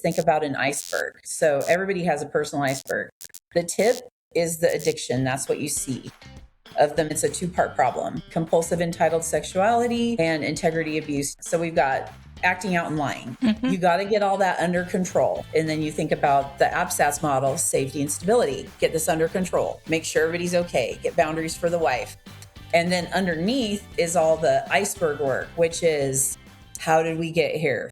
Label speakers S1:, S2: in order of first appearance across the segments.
S1: think about an iceberg. So everybody has a personal iceberg. The tip is the addiction. That's what you see. Of them, it's a two-part problem: compulsive entitled sexuality and integrity abuse. So we've got acting out and lying. You got to get all that under control. And then you think about the ABSATS model: safety and stability. Get this under control. Make sure everybody's okay. Get boundaries for the wife. And then underneath is all the iceberg work, which is, how did we get here?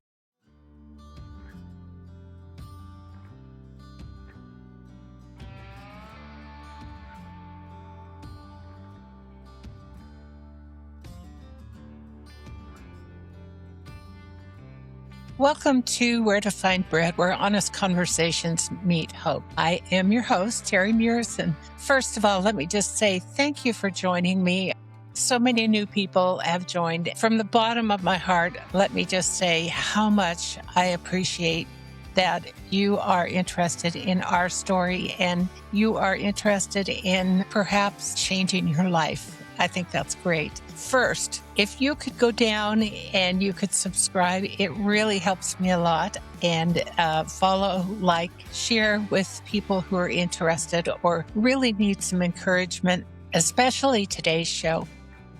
S2: Welcome to Where to Find Bread, where honest conversations meet hope. I am your host, Terry Murison. First of all, let me just say thank you for joining me. So many new people have joined. From the bottom of my heart, let me just say how much I appreciate that you are interested in our story and you are interested in perhaps changing your life. I think that's great. First, if you could go down and you could subscribe, it really helps me a lot. And follow, like, share with people who are interested or really need some encouragement, especially today's show.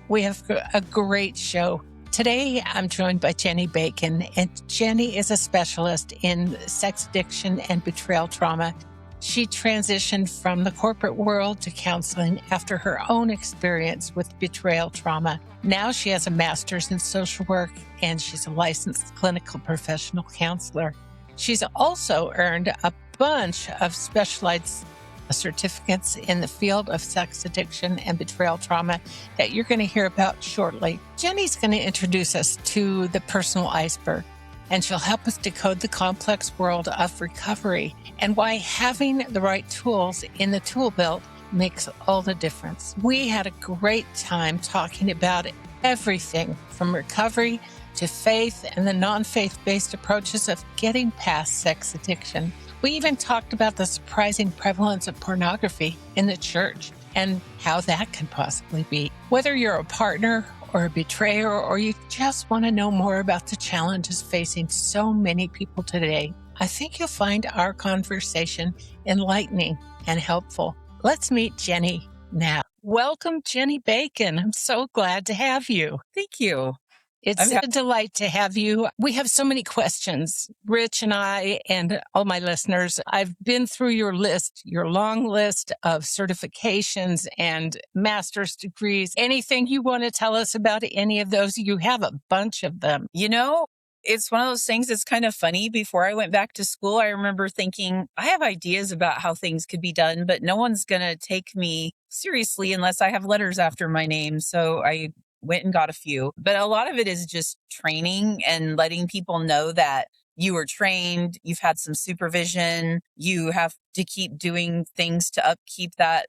S2: We have a great show. Today, I'm joined by Jenny Bacon, and Jenny is a specialist in sex addiction and betrayal trauma. She transitioned from the corporate world to counseling after her own experience with betrayal trauma. Now she has a master's in social work and she's a licensed clinical professional counselor. She's also earned a bunch of specialized certificates in the field of sex addiction and betrayal trauma that you're going to hear about shortly. Jenny's going to introduce us to the personal iceberg, and she'll help us decode the complex world of recovery and why having the right tools in the tool belt makes all the difference. We had a great time talking about everything from recovery to faith and the non-faith-based approaches of getting past sex addiction. We even talked about the surprising prevalence of pornography in the church and how that can possibly be. Whether you're a partner or a betrayer, or you just want to know more about the challenges facing so many people today, I think you'll find our conversation enlightening and helpful. Let's meet Jenny now. Welcome, Jenny Bacon. I'm so glad to have you.
S1: Thank you.
S2: It's a delight to have you. We have so many questions, Rich and I and all my listeners. I've been through your list, your long list of certifications and master's degrees. Anything you want to tell us about any of those? You have a bunch of them.
S1: You know, it's one of those things that's kind of funny. Before I went back to school, I remember thinking, I have ideas about how things could be done, but no one's going to take me seriously unless I have letters after my name. So I went and got a few, but a lot of it is just training and letting people know that you were trained, you've had some supervision, you have to keep doing things to upkeep that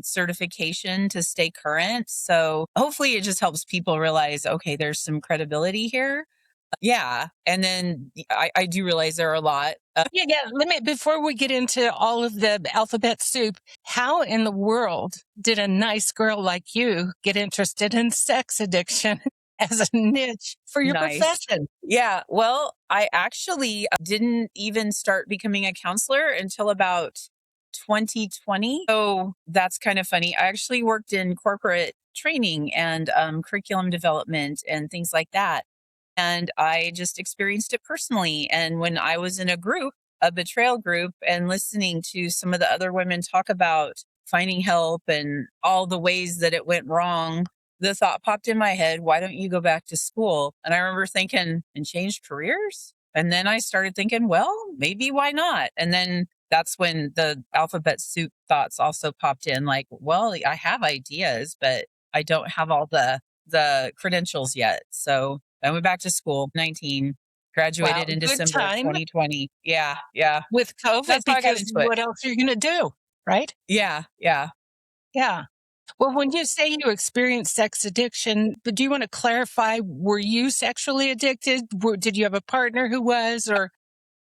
S1: certification to stay current. So hopefully it just helps people realize, okay, there's some credibility here. Yeah. And then I do realize there are a lot.
S2: Before we get into all of the alphabet soup, how in the world did a nice girl like you get interested in sex addiction as a niche for your profession?
S1: Yeah. Well, I actually didn't even start becoming a counselor until about 2020. So that's kind of funny. I actually worked in corporate training and curriculum development and things like that. And I just experienced it personally. And when I was in a betrayal group, and listening to some of the other women talk about finding help and all the ways that it went wrong, the thought popped in my head, why don't you go back to school? And I remember thinking, and change careers? And then I started thinking, well, maybe why not? And then that's when the alphabet soup thoughts also popped in, like, well, I have ideas, but I don't have all the credentials yet. So I went back to school, 19, graduated in December of 2020. Yeah.
S2: With COVID,
S1: That's how I got
S2: because
S1: into it.
S2: what else are you going to do, right?
S1: Yeah.
S2: Well, when you say you experienced sex addiction, do you want to clarify, were you sexually addicted? Did you have a partner who was, or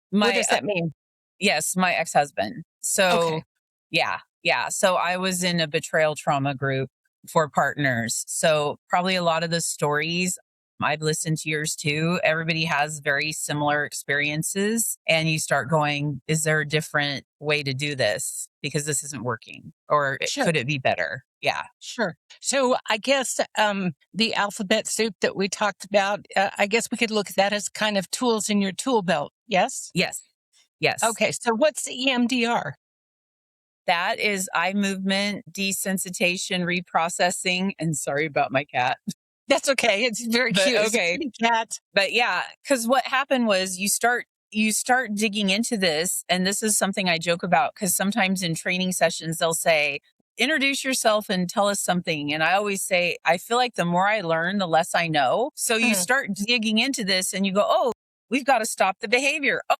S2: what does that mean?
S1: Yes, my ex-husband. So,
S2: okay.
S1: Yeah. So I was in a betrayal trauma group for partners. So probably a lot of the stories I've listened to yours too. Everybody has very similar experiences. And you start going, is there a different way to do this? Because this isn't working. Or
S2: Sure.
S1: could it be better? Yeah.
S2: Sure. So I guess the alphabet soup that we talked about, I guess we could look at that as kind of tools in your tool belt. Yes?
S1: Yes. Yes.
S2: Okay. So what's the EMDR?
S1: That is eye movement, desensitization, reprocessing. And sorry about my cat.
S2: That's okay. It's very
S1: But
S2: cute. It's a
S1: okay.
S2: kitty cat.
S1: But yeah, because what happened was you start digging into this, and this is something I joke about because sometimes in training sessions they'll say, introduce yourself and tell us something. And I always say, I feel like the more I learn, the less I know. So you start digging into this and you go, oh, we've got to stop the behavior. Oh,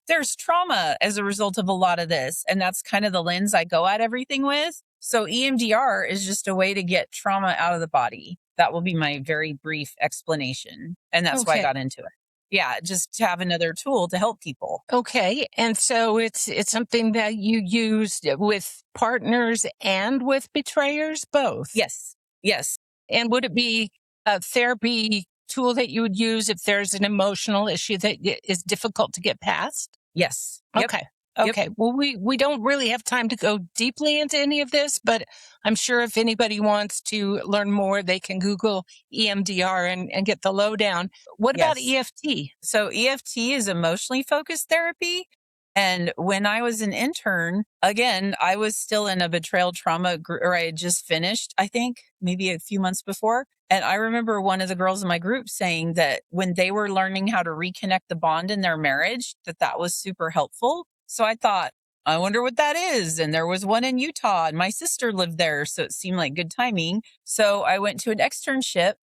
S1: there's trauma as a result of a lot of this. And that's kind of the lens I go at everything with. So EMDR is just a way to get trauma out of the body. That will be my very brief explanation. And that's why I
S2: Okay.
S1: got into it. Yeah, just to have another tool to help people.
S2: Okay. And so it's something that you used with partners and with betrayers, both.
S1: Yes. Yes.
S2: And would it be a therapy tool that you would use if there's an emotional issue that is difficult to get past?
S1: Yes. Yep.
S2: Okay.
S1: Yep.
S2: Okay. Well, we don't really have time to go deeply into any of this, but I'm sure if anybody wants to learn more, they can Google EMDR and get the lowdown. What about
S1: Yes.
S2: EFT?
S1: So EFT is emotionally focused therapy. And when I was an intern, again, I was still in a betrayal trauma group, or I had just finished, I think, maybe a few months before. And I remember one of the girls in my group saying that when they were learning how to reconnect the bond in their marriage, that was super helpful. So I thought, I wonder what that is. And there was one in Utah, and my sister lived there. So it seemed like good timing. So I went to an externship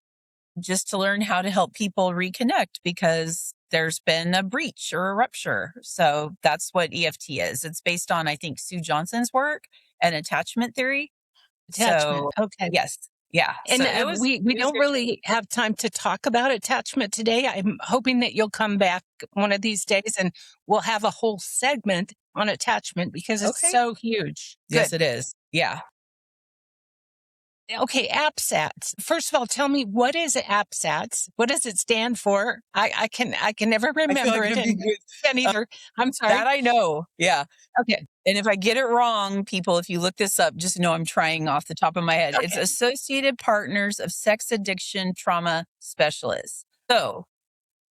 S1: just to learn how to help people reconnect because there's been a breach or a rupture. So that's what EFT is. It's based on, I think, Sue Johnson's work and attachment theory.
S2: Attachment.
S1: So
S2: Okay.
S1: yes. Yeah.
S2: And
S1: So it was,
S2: we
S1: it was
S2: don't
S1: good training.
S2: really have time to talk about attachment today. I'm hoping that you'll come back one of these days and we'll have a whole segment on attachment because it's
S1: Okay.
S2: so huge.
S1: Yes,
S2: Good.
S1: it is. Yeah.
S2: Okay, APSATS. First of all, tell me, what is APSATS? What does it stand for? I can never
S1: I feel
S2: remember
S1: like
S2: it,
S1: I'm being
S2: and can't
S1: uh,
S2: either. I'm sorry.
S1: that I know. Yeah.
S2: Okay.
S1: And if I get it wrong, people, if you look this up, just know I'm trying off the top of my head. It's
S2: Okay.
S1: Associated Partners of Sex Addiction Trauma Specialists. So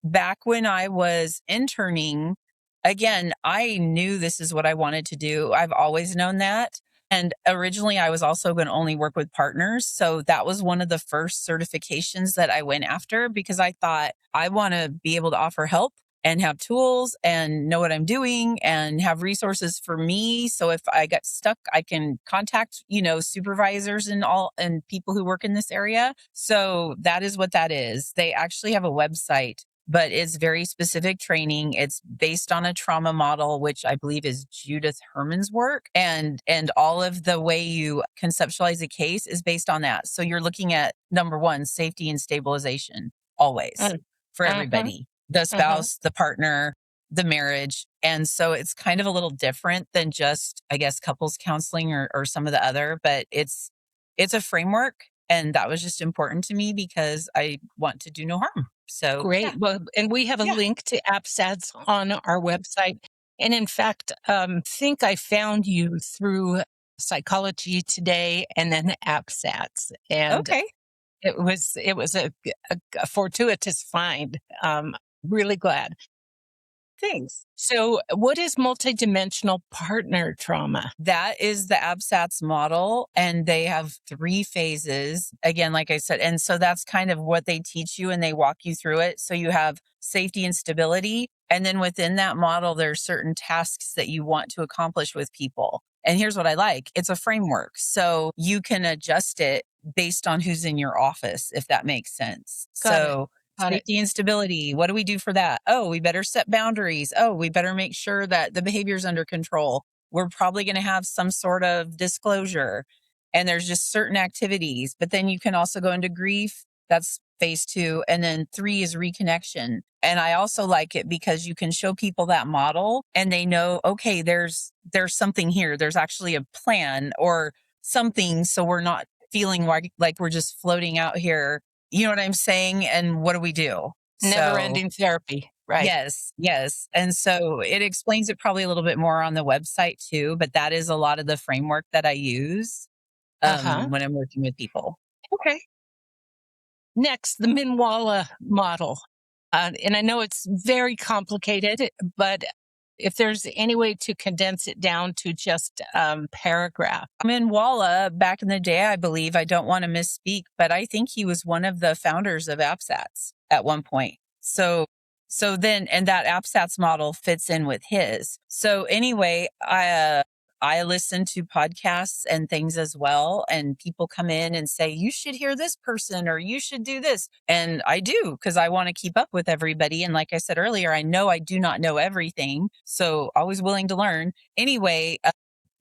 S1: back when I was interning, again, I knew this is what I wanted to do. I've always known that. And originally, I was also going to only work with partners. So that was one of the first certifications that I went after because I thought I want to be able to offer help and have tools and know what I'm doing and have resources for me. So if I got stuck, I can contact, supervisors and all and people who work in this area. So that is what that is. They actually have a website, but it's very specific training. It's based on a trauma model, which I believe is Judith Herman's work. And all of the way you conceptualize a case is based on that. So you're looking at number one, safety and stabilization always
S2: Mm,
S1: for
S2: mhm,
S1: everybody, the
S2: mhm.
S1: spouse, the partner, the marriage. And so it's kind of a little different than just, I guess, couples counseling or some of the other, but it's a framework. And that was just important to me because I want to do no harm. So yeah.
S2: Great. Well, and we have a
S1: Yeah.
S2: link to APSATS on our website. And in fact, think I found you through Psychology Today and then APSATS. And
S1: Okay.
S2: it was a fortuitous find. Really glad.
S1: Thanks.
S2: So, what is multidimensional partner trauma?
S1: That is the ABSATS model, and they have 3 phases. Again, like I said, and so that's kind of what they teach you and they walk you through it. So you have safety and stability, and then within that model, there's certain tasks that you want to accomplish with people. And here's what I like. It's a framework. So you can adjust it based on who's in your office, if that makes sense.
S2: Got it.
S1: So
S2: Got it.
S1: safety and stability. What do we do for that? Oh, we better set boundaries. Oh, we better make sure that the behavior's under control. We're probably going to have some sort of disclosure. And there's just certain activities. But then you can also go into grief. That's phase 2. And then 3 is reconnection. And I also like it because you can show people that model and they know, okay, there's something here. There's actually a plan or something. So we're not feeling like we're just floating out here You know what I'm saying? And what do we do?
S2: Never ending therapy. Right.
S1: Yes, yes. And so it explains it probably a little bit more on the website too, but that is a lot of the framework that I use
S2: Uh-huh.
S1: when I'm working with people.
S2: Okay. Next, the Minwalla model. And I know it's very complicated, but if there's any way to condense it down to just paragraph.
S1: Minwalla, back in the day, I believe, I don't want to misspeak, but I think he was one of the founders of APSATS at one point. So then, and that APSATS model fits in with his. So anyway, I listen to podcasts and things as well, and people come in and say, you should hear this person or you should do this. And I do because I want to keep up with everybody. And like I said earlier, I know I do not know everything. So always willing to learn. Anyway,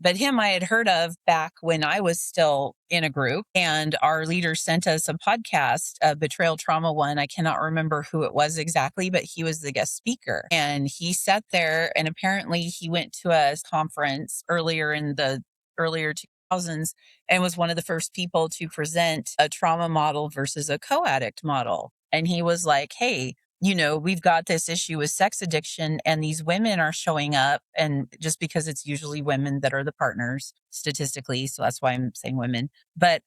S1: but him I had heard of back when I was still in a group, and our leader sent us a podcast, a Betrayal Trauma one. I cannot remember who it was exactly, but he was the guest speaker. And he sat there, and apparently he went to a conference earlier 2000s and was one of the first people to present a trauma model versus a co-addict model. And he was like, hey, we've got this issue with sex addiction and these women are showing up. And just because it's usually women that are the partners statistically, so that's why I'm saying women, but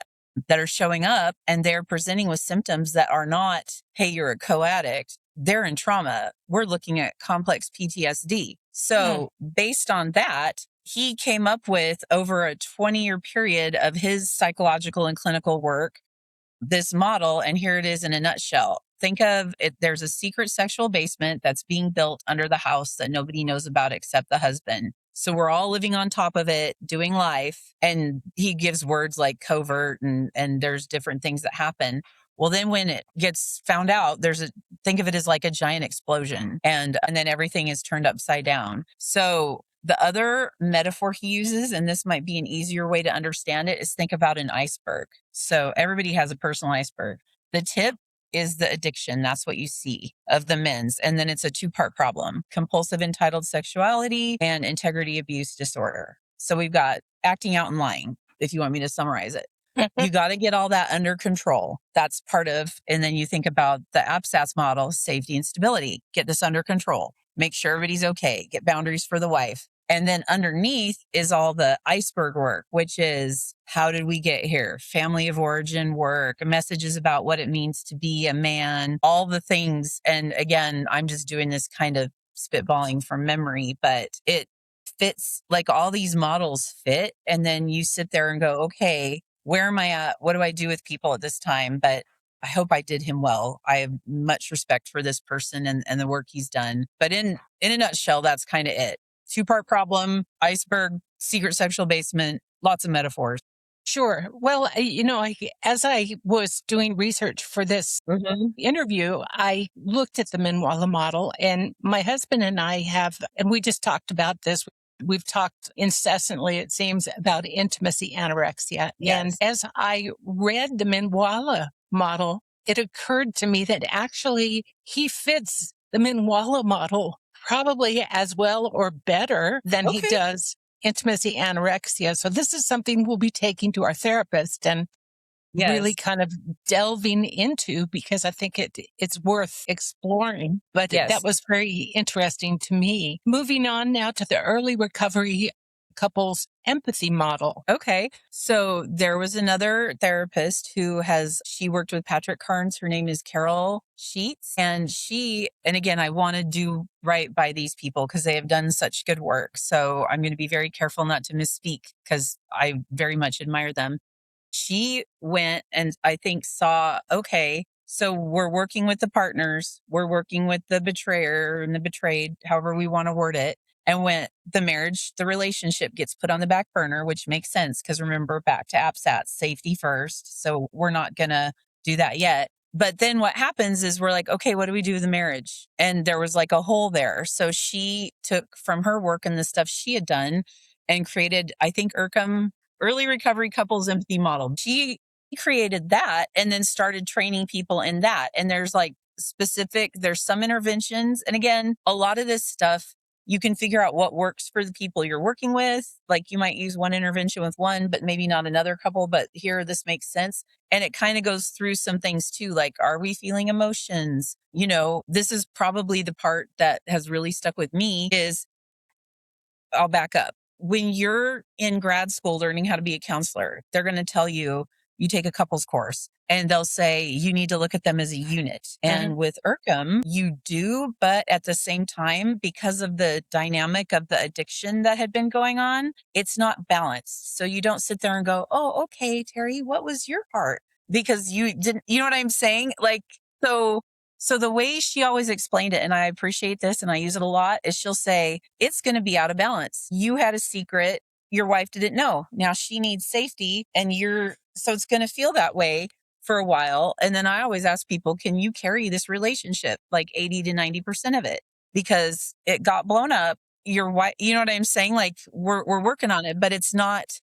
S1: that are showing up and they're presenting with symptoms that are not, hey, you're a co-addict. They're in trauma. We're looking at complex PTSD. So based on that, he came up with over a 20-year period of his psychological and clinical work this model, and here it is in a nutshell. Think of it, there's a secret sexual basement that's being built under the house that nobody knows about except the husband. So we're all living on top of it, doing life. And he gives words like covert and there's different things that happen. Well, then when it gets found out, think of it as like a giant explosion and then everything is turned upside down. So the other metaphor he uses, and this might be an easier way to understand it, is think about an iceberg. So everybody has a personal iceberg. The tip is the addiction. That's what you see of the men's. And then it's a two-part problem: compulsive entitled sexuality and integrity abuse disorder. So we've got acting out and lying, if you want me to summarize it. You got to get all that under control. That's part of, and then you think about the APSATS model, safety and stability. Get this under control. Make sure everybody's okay. Get boundaries for the wife. And then underneath is all the iceberg work, which is how did we get here? Family of origin work, messages about what it means to be a man, all the things. And again, I'm just doing this kind of spitballing from memory, but it fits, like all these models fit. And then you sit there and go, okay, where am I at? What do I do with people at this time? But I hope I did him well. I have much respect for this person and the work he's done. But in a nutshell, that's kind of it. Two-part problem, iceberg, secret sexual basement, lots of metaphors.
S2: Sure. Well, as I was doing research for this interview, I looked at the Minwalla model, and my husband and I and we just talked about this. We've talked incessantly, it seems, about intimacy anorexia.
S1: Yes.
S2: And as I read the Minwalla model, it occurred to me that actually he fits the Minwalla model probably as well or better than he does intimacy anorexia. So this is something we'll be taking to our therapist and really kind of delving into, because I think it's worth exploring. But that was very interesting to me. Moving on now to the early recovery couples empathy model.
S1: Okay. So there was another therapist she worked with Patrick Carnes. Her name is Carol Sheets. And again, I want to do right by these people because they have done such good work. So I'm going to be very careful not to misspeak because I very much admire them. She went and I think saw, okay, so we're working with the partners, we're working with the betrayer and the betrayed, however we want to word it. And when the relationship gets put on the back burner, which makes sense because remember, back to APSATS, safety first. So we're not going to do that yet. But then what happens is we're like, okay, what do we do with the marriage? And there was like a hole there. So she took from her work and the stuff she had done and created, I think, ERCEM, Early Recovery Couples Empathy Model. She created that and then started training people in that. And there's some interventions. And again, a lot of this stuff You can figure out what works for the people you're working with. Like you might use one intervention with one, but maybe not another couple, but here this makes sense. And it kind of goes through some things too, like, are we feeling emotions? This is probably the part that has really stuck with me is I'll back up. When you're in grad school learning how to be a counselor, they're going to tell you, you take a couples course and they'll say you need to look at them as a unit. And with ERCEM, you do, but at the same time, because of the dynamic of the addiction that had been going on, it's not balanced. So you don't sit there and go, oh, okay, Terry, what was your part? Because you didn't, you know what I'm saying? Like, so the way she always explained it, and I appreciate this and I use it a lot, is she'll say, it's going to be out of balance. You had a secret. Your wife didn't know. Now she needs safety so it's going to feel that way for a while. And then I always ask people, can you carry this relationship like 80 to 90% of it? Because it got blown up. Your wife, you know what I'm saying? Like we're working on it, but it's not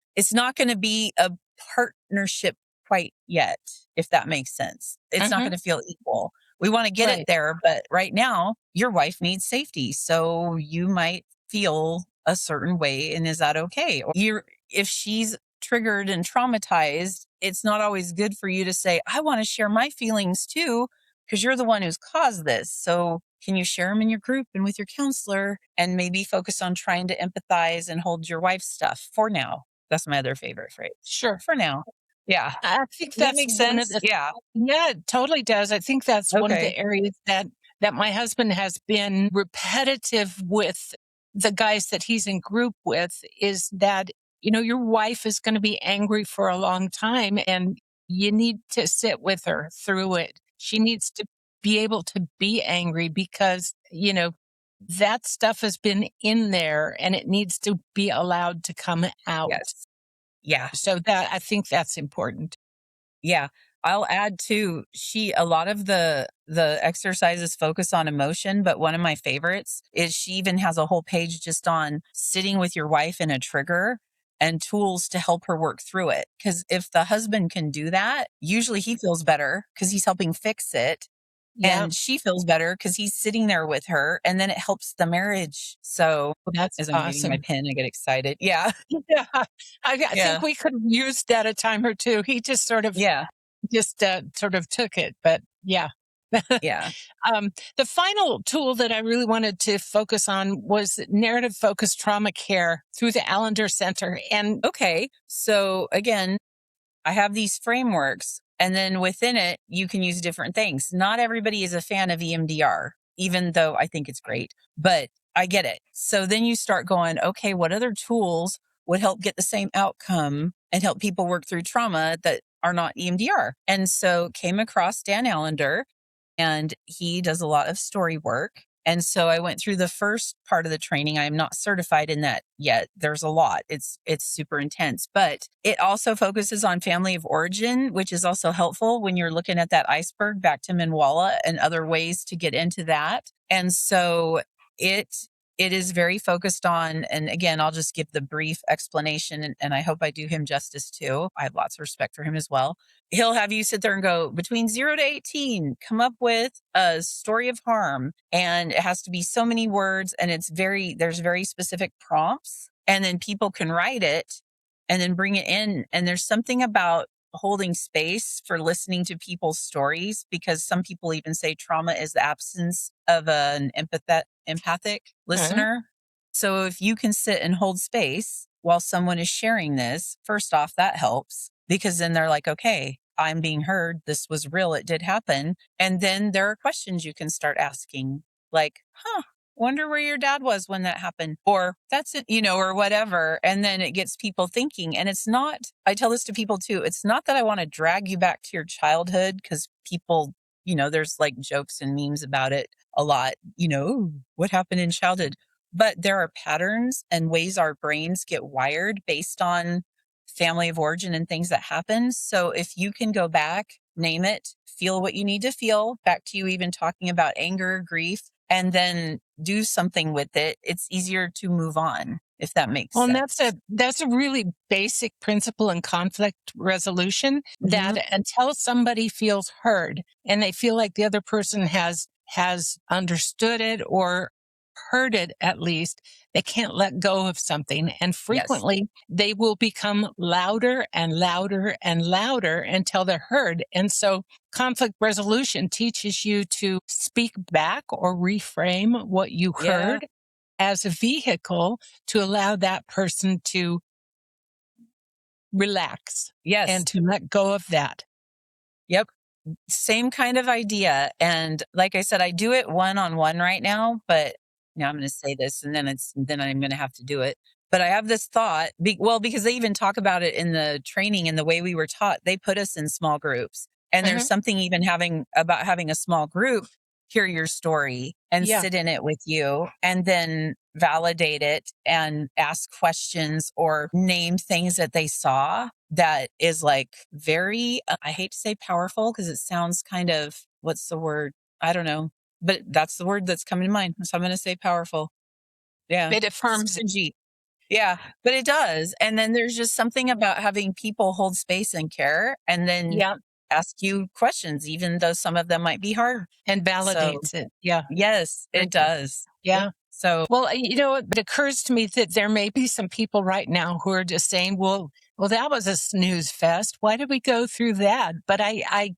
S1: going to be a partnership quite yet, if that makes sense. It's not going to feel equal. We want to get it there, but right now your wife needs safety. So you might feel a certain way. And is that okay? If she's triggered and traumatized, it's not always good for you to say, I want to share my feelings too, because you're the one who's caused this. So can you share them in your group and with your counselor and maybe focus on trying to empathize and hold your wife's stuff for now? That's my other favorite phrase.
S2: Sure.
S1: For now. Yeah.
S2: I think
S1: Does that
S2: that's
S1: make
S2: one of
S1: sense? Yeah.
S2: Yeah, it totally does. I think that's one of the areas that my husband has been repetitive with the guys that he's in group with is that, your wife is going to be angry for a long time and you need to sit with her through it. She needs to be able to be angry because, that stuff has been in there and it needs to be allowed to come out.
S1: Yes. Yeah.
S2: So I think that's important.
S1: Yeah. I'll add too, a lot of the exercises focus on emotion, but one of my favorites is she even has a whole page just on sitting with your wife in a trigger and tools to help her work through it. Because if the husband can do that, usually he feels better because he's helping fix it.
S2: Yeah.
S1: And she feels better because he's sitting there with her, and then it helps the marriage. So
S2: That's
S1: as I'm getting my
S2: awesome.
S1: pen, I get excited. Yeah.
S2: Yeah. I
S1: Yeah.
S2: think we could have used that a time or two. He just sort of
S1: Yeah.
S2: took it, but yeah.
S1: Yeah.
S2: The final tool that I really wanted to focus on was narrative focused trauma care through the Allender Center. And
S1: Okay. So again, I have these frameworks, and then within it, you can use different things. Not everybody is a fan of EMDR, even though I think it's great, but I get it. So then you start going, okay, what other tools would help get the same outcome and help people work through trauma that are not EMDR? And so came across Dan Allender, and he does a lot of story work. And so I went through the first part of the training. I am not certified in that yet. There's a lot. It's super intense, but it also focuses on family of origin, which is also helpful when you're looking at that iceberg back to Minwalla and other ways to get into that. And so it is very focused on, and again, I'll just give the brief explanation, and I hope I do him justice too. I have lots of respect for him as well. He'll have you sit there and go, between 0 to 18, come up with a story of harm. And it has to be so many words, and there's very specific prompts, and then people can write it and then bring it in. And there's something about holding space for listening to people's stories, because some people even say trauma is the absence of an empathic listener. So if you can sit and hold space while someone is sharing this, first off, that helps, because then they're like, okay, I'm being heard. This was real. It did happen. And then there are questions you can start asking, like, wonder where your dad was when that happened, or that's it, or whatever. And then it gets people thinking. And it's not, I tell this to people too, it's not that I want to drag you back to your childhood, because people, there's like jokes and memes about it a lot, what happened in childhood. But there are patterns and ways our brains get wired based on family of origin and things that happen. So if you can go back, name it, feel what you need to feel, back to you even talking about anger, grief, and then do something with it, it's easier to move on, if that makes
S2: Well,
S1: sense.
S2: and that's a really basic principle in conflict resolution, that until somebody feels heard and they feel like the other person has understood it or heard it, at least, they can't let go of something. And frequently they will become louder and louder and louder until they're heard. And so conflict resolution teaches you to speak back or reframe what you heard as a vehicle to allow that person to relax and to let go of that.
S1: Yep. Same kind of idea. And like I said, I do it one-on-one right now, but now I'm going to say this and then I'm going to have to do it. But I have this thought, because they even talk about it in the training and the way we were taught. They put us in small groups. And there's something even having a small group hear your story and sit in it with you and then validate it and ask questions or name things that they saw that is like very, I hate to say powerful because it sounds kind of, what's the word? I don't know, but that's the word that's coming to mind. So I'm going to say powerful. Yeah.
S2: It affirms it.
S1: Yeah, but it does. And then there's just something about having people hold space and care and then ask you questions, even though some of them might be hard.
S2: And validates it. Yeah.
S1: Yes, it does.
S2: Yeah.
S1: So,
S2: well, it occurs to me that there may be some people right now who are just saying, well, that was a snooze fest. Why did we go through that? But I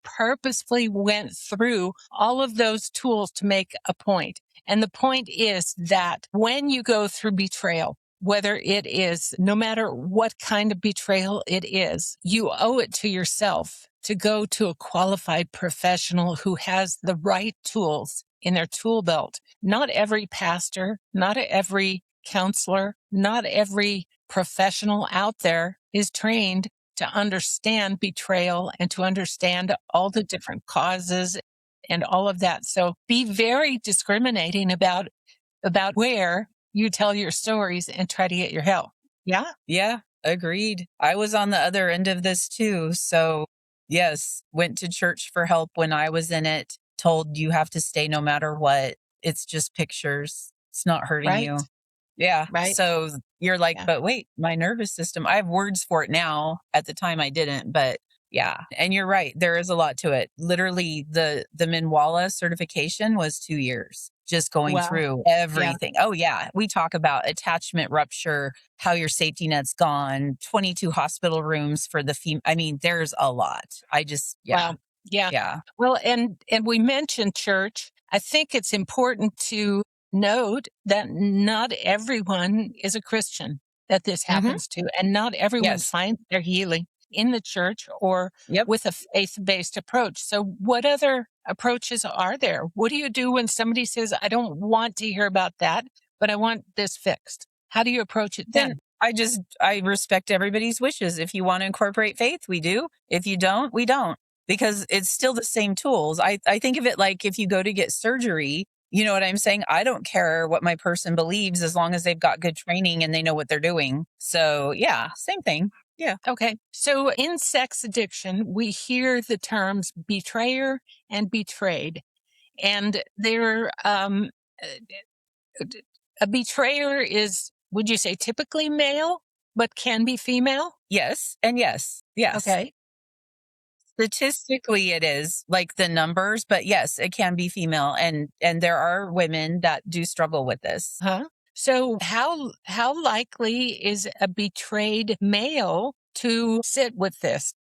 S2: purposefully went through all of those tools to make a point. And the point is that when you go through betrayal, whether it is, no matter what kind of betrayal it is, you owe it to yourself to go to a qualified professional who has the right tools in their tool belt. Not every pastor, not every counselor, not every professional out there is trained to understand betrayal and to understand all the different causes and all of that. So be very discriminating about where you tell your stories and try to get your help. Yeah?
S1: Yeah, agreed. I was on the other end of this too. So yes, went to church for help when I was in it, told you have to stay no matter what. It's just pictures. It's not hurting you. Yeah.
S2: Right.
S1: So you're like, but wait, my nervous system, I have words for it now. At the time I didn't, but yeah. And you're right. There is a lot to it. Literally the Minwalla certification was 2 years just going through everything. Oh yeah. We talk about attachment rupture, how your safety net's gone, 22 hospital rooms for the I mean, there's a lot. I just,
S2: Wow. Yeah. Well, and we mentioned church. I think it's important to note that not everyone is a Christian that this happens to, and not everyone finds their healing in the church or with a faith-based approach. So what other approaches are there? What do you do when somebody says, I don't want to hear about that, but I want this fixed? How do you approach it then?
S1: I respect everybody's wishes. If you want to incorporate faith, we do. If you don't, we don't, because it's still the same tools. I think of it like if you go to get surgery, you know what I'm saying? I don't care what my person believes as long as they've got good training and they know what they're doing. So yeah, same thing. Yeah.
S2: Okay. So in sex addiction, we hear the terms betrayer and betrayed. And they're, a betrayer is, would you say, typically male, but can be female?
S1: Yes. And yes. Yes.
S2: Okay.
S1: Statistically, it is like the numbers, but yes, it can be female. And there are women that do struggle with this.
S2: So how likely is a betrayed male to sit with this,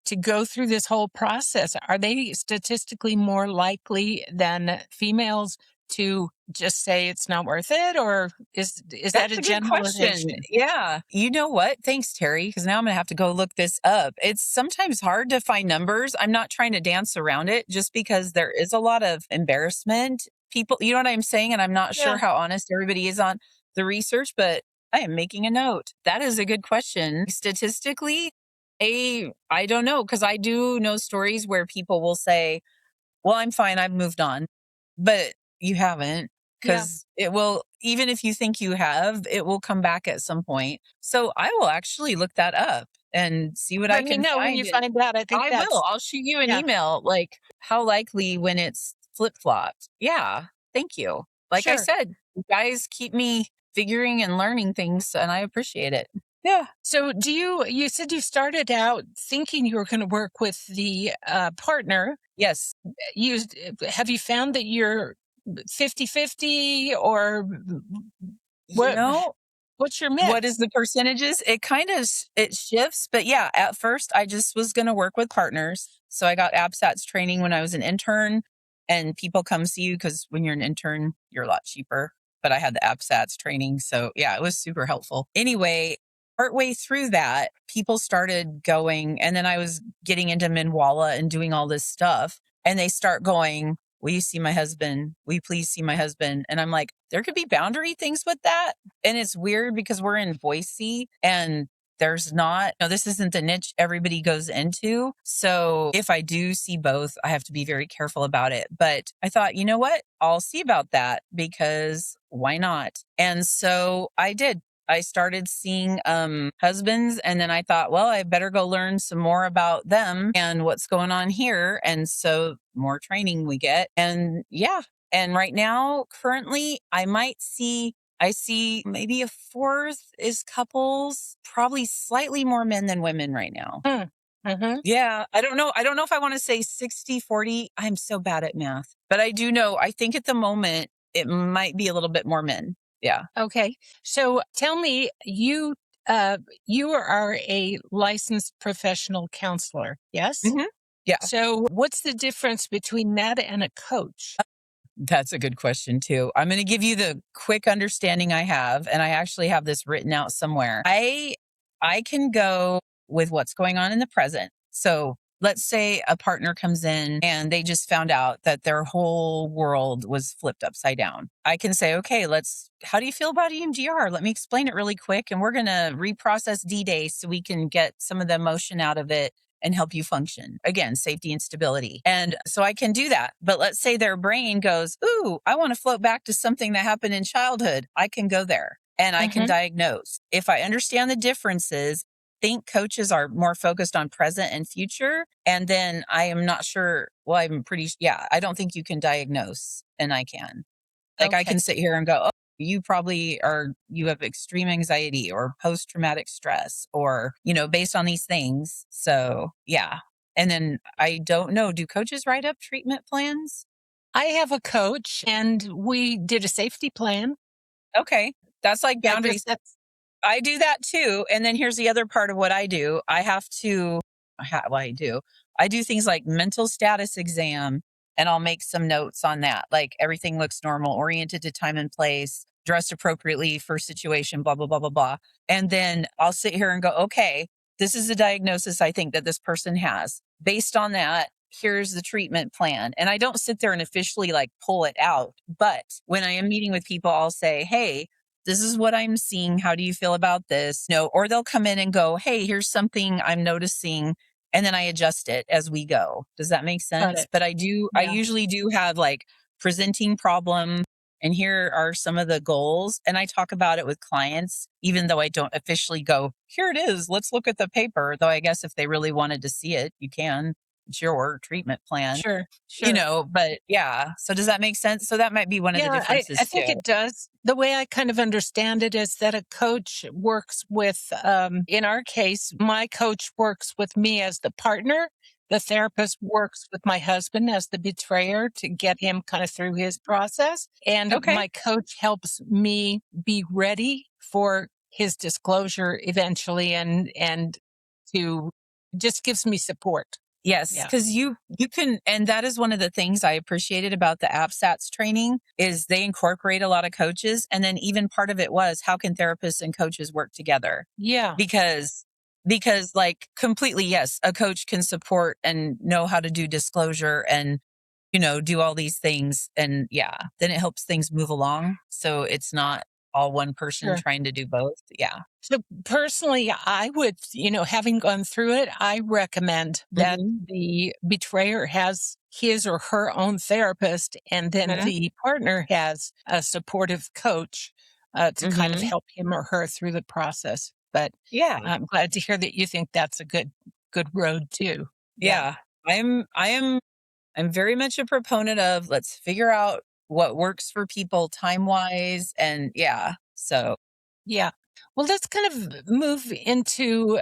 S2: to go through this whole process? Are they statistically more likely than females to just say it's not worth it? Or is that a generalization?
S1: Yeah. You know what? Thanks, Terry, because now I'm going to have to go look this up. It's sometimes hard to find numbers. I'm not trying to dance around it just because there is a lot of embarrassment. People, you know what I'm saying? And I'm not sure how honest everybody is on the research, but I am making a note. That is a good question. Statistically, I don't know, because I do know stories where people will say, well, I'm fine, I've moved on. But you haven't, because it will, even if you think you have, it will come back at some point. So I will actually look that up and see what I can
S2: know
S1: find.
S2: when you find out. I
S1: will. I'll shoot you an email, like how likely when it's flip-flopped. Yeah. Thank you. Like I said, you guys keep me figuring and learning things, and I appreciate it. Yeah.
S2: So you said you started out thinking you were going to work with the partner.
S1: Yes.
S2: Have you found that you're 50-50 or
S1: You
S2: what?
S1: know,
S2: What's your
S1: what is
S2: mix?
S1: the percentages? It kind of it shifts, but yeah, at first I just was going to work with partners. So I got ABSATS training when I was an intern, and people come see you because when you're an intern, you're a lot cheaper. But I had the ABSATS training, so yeah, it was super helpful. Anyway, partway through that, people started going, and then I was getting into Minwalla and doing all this stuff, and they start going, "Will you see my husband? Will you please see my husband?" And I'm like, there could be boundary things with that. And it's weird because we're in Boise and there's not, no, this isn't the niche everybody goes into. So if I do see both, I have to be very careful about it. But I thought, you know what? I'll see about that because why not? And so I did. I started seeing husbands, and then I thought, well, I better go learn some more about them and what's going on here. And so more training we get. And yeah. And right now, currently, I see maybe a fourth is couples, probably slightly more men than women right now.
S2: Mm-hmm.
S1: Yeah, I don't know. I don't know if I want to say 60-40. I'm so bad at math, but I do know, I think at the moment it might be a little bit more men. Yeah.
S2: Okay. So tell me, you are a licensed professional counselor, yes?
S1: Hmm. Yeah.
S2: So what's the difference between that and a coach?
S1: That's a good question too. I'm going to give you the quick understanding I have, and I actually have this written out somewhere. I can go with what's going on in the present. So let's say a partner comes in and they just found out that their whole world was flipped upside down. I can say, okay, how do you feel about EMDR? Let me explain it really quick. And we're going to reprocess D-Day so we can get some of the emotion out of it and help you function. Again, safety and stability. And so I can do that. But let's say their brain goes, ooh, I want to float back to something that happened in childhood. I can go there and I can
S2: Mm-hmm.
S1: diagnose. If I understand the differences, I think coaches are more focused on present and future. And then I am not sure. Well, I don't think you can diagnose, and I can. Like I
S2: Okay.
S1: can sit here and go, oh, you have extreme anxiety or post traumatic stress or, based on these things. So yeah. And then I don't know, do coaches write up treatment plans?
S2: I have a coach and we did a safety plan.
S1: Okay. That's like
S2: I guess
S1: boundaries.
S2: that's
S1: I do that too. And then here's the other part of what I do. I do. I do things like mental status exam, and I'll make some notes on that. Like everything looks normal, oriented to time and place, dressed appropriately for situation, blah, blah, blah, blah, blah. And then I'll sit here and go, okay, this is the diagnosis I think that this person has. Based on that, here's the treatment plan. And I don't sit there and officially like pull it out. But when I am meeting with people, I'll say, hey, this is what I'm seeing. How do you feel about this? No, or they'll come in and go, hey, here's something I'm noticing. And then I adjust it as we go. Does that make
S2: got
S1: sense?
S2: it.
S1: But I
S2: Yeah,
S1: usually do have like presenting problem. And here are some of the goals. And I talk about it with clients, even though I don't officially go, here it is. Let's look at the paper. Though I guess if they really wanted to see it, you can. It's your treatment plan,
S2: sure.
S1: but yeah. So does that make sense? So that might be one of the
S2: Yeah, I
S1: differences
S2: think
S1: too.
S2: it does. The way I kind of understand it is that a coach works with, in our case, my coach works with me as the partner. The therapist works with my husband as the betrayer to get him kind of through his process. And
S1: Okay.
S2: my coach helps me be ready for his disclosure eventually and to just gives me support.
S1: Yes,
S2: Yeah.
S1: because you can, and that is one of the things I appreciated about the APSATS training is they incorporate a lot of coaches, and then even part of it was how can therapists and coaches work together?
S2: Yeah,
S1: Because like completely yes, a coach can support and know how to do disclosure and do all these things, and yeah, then it helps things move along. So it's not all one person
S2: sure.
S1: trying to do both. Yeah.
S2: So personally, I would, having gone through it, I recommend that
S1: Hmm.
S2: the betrayer has his or her own therapist, and then
S1: Hmm.
S2: the partner has a supportive coach to kind of
S1: Hmm.
S2: help him or her through the process. But
S1: Yeah.
S2: I'm glad to hear that you think that's a good road too. Yeah.
S1: Yeah. I'm very much a proponent of let's figure out what works for people time wise. And yeah, so
S2: Yeah. Well, let's kind of move into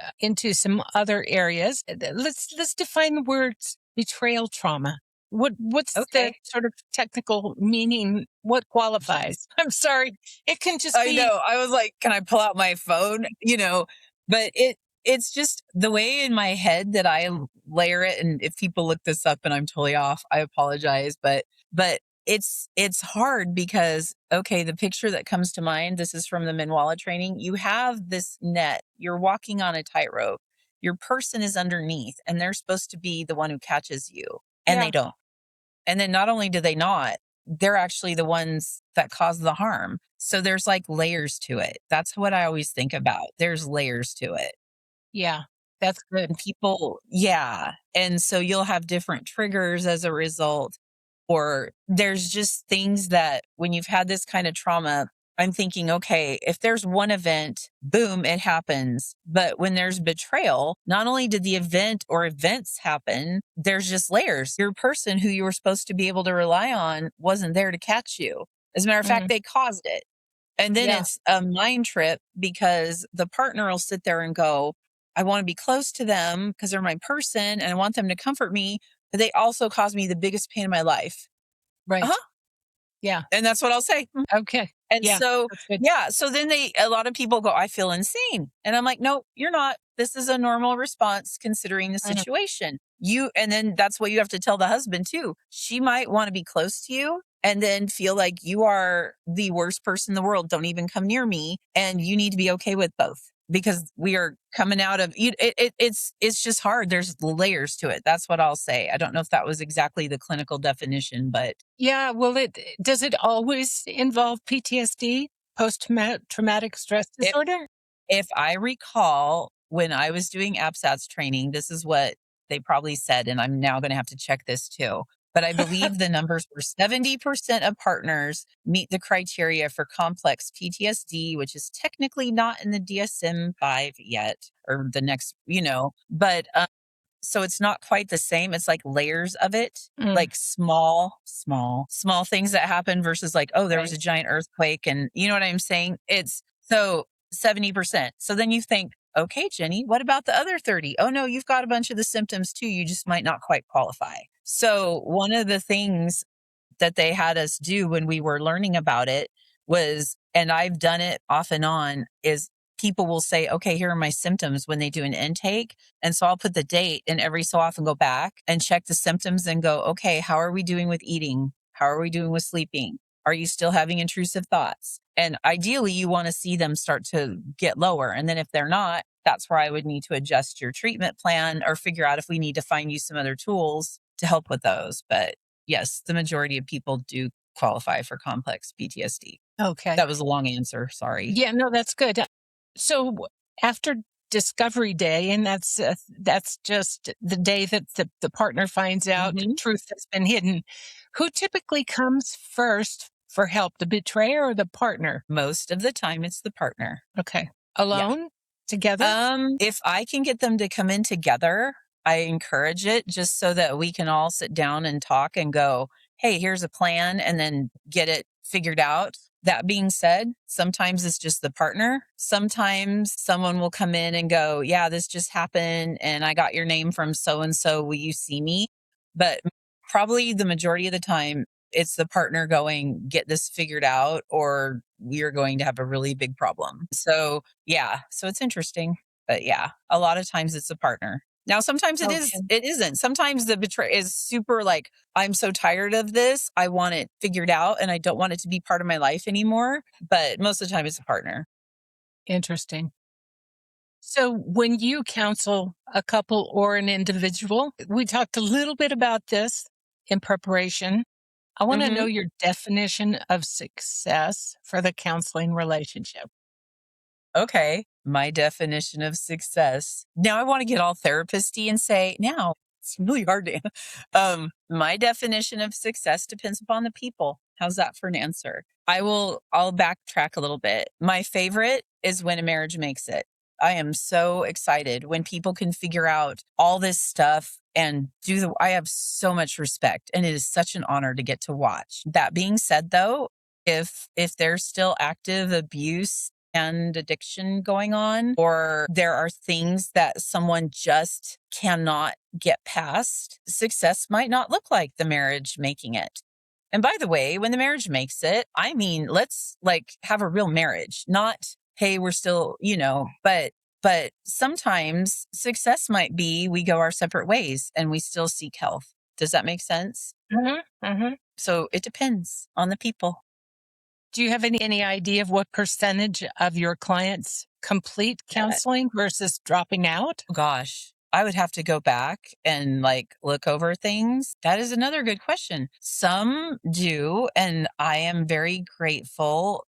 S2: some other areas. Let's define the words betrayal trauma. What's the
S1: Okay.
S2: sort of technical meaning? What qualifies? I'm sorry. It can just
S1: I
S2: be,
S1: know. I was like, can I pull out my phone? But it's just the way in my head that I layer it. And if people look this up and I'm totally off, I apologize. But it's hard because okay, the picture that comes to mind, this is from the Minwalla training. You have this net, you're walking on a tightrope. Your person is underneath, and they're supposed to be the one who catches you, and they
S2: yeah,
S1: don't. And then not only do they not, they're actually the ones that cause the harm. So there's like layers to it. That's what I always think about. There's layers to it.
S2: yeah, that's good.
S1: And people, yeah. And so you'll have different triggers as a result. Or there's just things that when you've had this kind of trauma, I'm thinking, okay, if there's one event, boom, it happens. But when there's betrayal, not only did the event or events happen, there's just layers. Your person who you were supposed to be able to rely on wasn't there to catch you. As a matter of fact,
S2: Mm,
S1: they caused it. And then
S2: yeah,
S1: it's a mind trip because the partner will sit there and go, I want to be close to them because they're my person and I want them to comfort me. But they also caused me the biggest pain in my life. Uh-huh.
S2: right. Yeah.
S1: And that's what I'll say.
S2: Okay.
S1: And
S2: Yeah,
S1: so,
S2: that's good.
S1: yeah, so then a lot of people go, I feel insane. And I'm like, no, you're not. This is a normal response considering the
S2: Mm,
S1: situation. And then that's what you have to tell the husband too. She might want to be close to you and then feel like you are the worst person in the world. Don't even come near me. And you need to be okay with both because we are coming out of it's just hard. There's layers to it. That's what I'll say. I don't know if that was exactly the clinical definition, but
S2: yeah. Well, does it always involve PTSD, post traumatic stress
S1: if
S2: disorder?
S1: If I recall when I was doing APSATS training, this is what they probably said, and I'm now going to have to check this too. But I believe the numbers were 70% of partners meet the criteria for complex PTSD, which is technically not in the DSM 5 yet, or the next, but so it's not quite the same. It's like layers of it,
S2: Mm,
S1: like small things that happen versus like, oh, there was
S2: right.
S1: a giant earthquake. And you know what I'm saying? It's so 70%. So then you think, okay, Jenny, what about the other 30? Oh, no, you've got a bunch of the symptoms too. You just might not quite qualify. So one of the things that they had us do when we were learning about it was, and I've done it off and on, is people will say, okay, here are my symptoms when they do an intake. And so I'll put the date and every so often go back and check the symptoms and go, okay, how are we doing with eating? How are we doing with sleeping? Are you still having intrusive thoughts? And ideally, you want to see them start to get lower. And then if they're not, that's where I would need to adjust your treatment plan or figure out if we need to find you some other tools to help with those. But yes, the majority of people do qualify for complex PTSD.
S2: Okay.
S1: That was a long answer. Sorry.
S2: Yeah, no, that's good. So after discovery day, and that's just the day that the partner finds out
S1: Mhm.
S2: truth has been hidden, who typically comes first for help, the betrayer or the partner?
S1: Most of the time, it's the partner.
S2: Okay.
S1: Yeah.
S2: Alone? Together?
S1: If I can get them to come in together, I encourage it just so that we can all sit down and talk and go, hey, here's a plan, and then get it figured out. That being said, sometimes it's just the partner. Sometimes someone will come in and go, yeah, this just happened, and I got your name from so and so. Will you see me? But probably the majority of the time, it's the partner going, get this figured out, or we are going to have a really big problem. So, yeah, so it's interesting. But yeah, a lot of times it's a partner. Now, sometimes
S2: Okay.
S1: it isn't. Sometimes the betray is super like, I'm so tired of this. I want it figured out and I don't want it to be part of my life anymore. But most of the time it's a partner.
S2: Interesting. So when you counsel a couple or an individual, we talked a little bit about this in preparation. I want to know
S1: Hmm.
S2: your definition of success for the counseling relationship.
S1: Okay. My definition of success. Now I want to get all therapist-y and say, now it's really hard to. My definition of success depends upon the people. How's that for an answer? I'll backtrack a little bit. My favorite is when a marriage makes it. I am so excited when people can figure out all this stuff and I have so much respect and it is such an honor to get to watch. That being said though, if there's still active abuse and addiction going on, or there are things that someone just cannot get past, success might not look like the marriage making it. And by the way, when the marriage makes it, I mean, let's like have a real marriage, not, hey, we're still, but sometimes success might be we go our separate ways and we still seek health. Does that make sense? So it depends on the people.
S2: Do you have any idea of what percentage of your clients complete counseling versus dropping out?
S1: Gosh, I would have to go back and like look over things. That is another good question. Some do, and I am very grateful.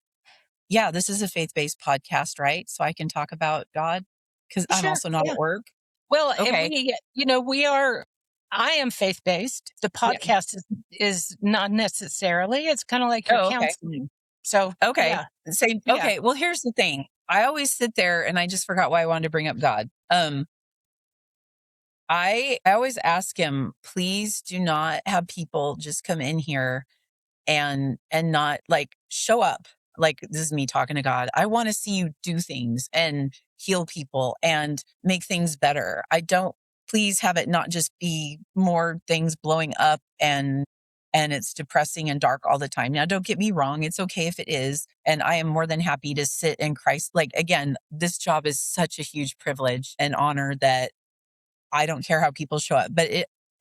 S1: Yeah, this is a faith-based podcast, right? So I can talk about God because I'm
S2: Sure.
S1: also not
S2: Yeah.
S1: at work.
S2: Well, and
S1: Okay.
S2: I am faith-based. The
S1: Yeah.
S2: podcast is not necessarily. It's kind of like your
S1: Oh, okay.
S2: counseling. So,
S1: Okay.
S2: yeah.
S1: Say,
S2: Yeah.
S1: okay. Well, here's the thing. I always sit there and I just forgot why I wanted to bring up God. I always ask him, please do not have people just come in here and not like show up. Like this is me talking to God. I want to see you do things and heal people and make things better. I don't please have it not just be more things blowing up and it's depressing and dark all the time. Now don't get me wrong, it's okay if it is, and I am more than happy to sit in Christ. Like again, this job is such a huge privilege and honor that I don't care how people show up, but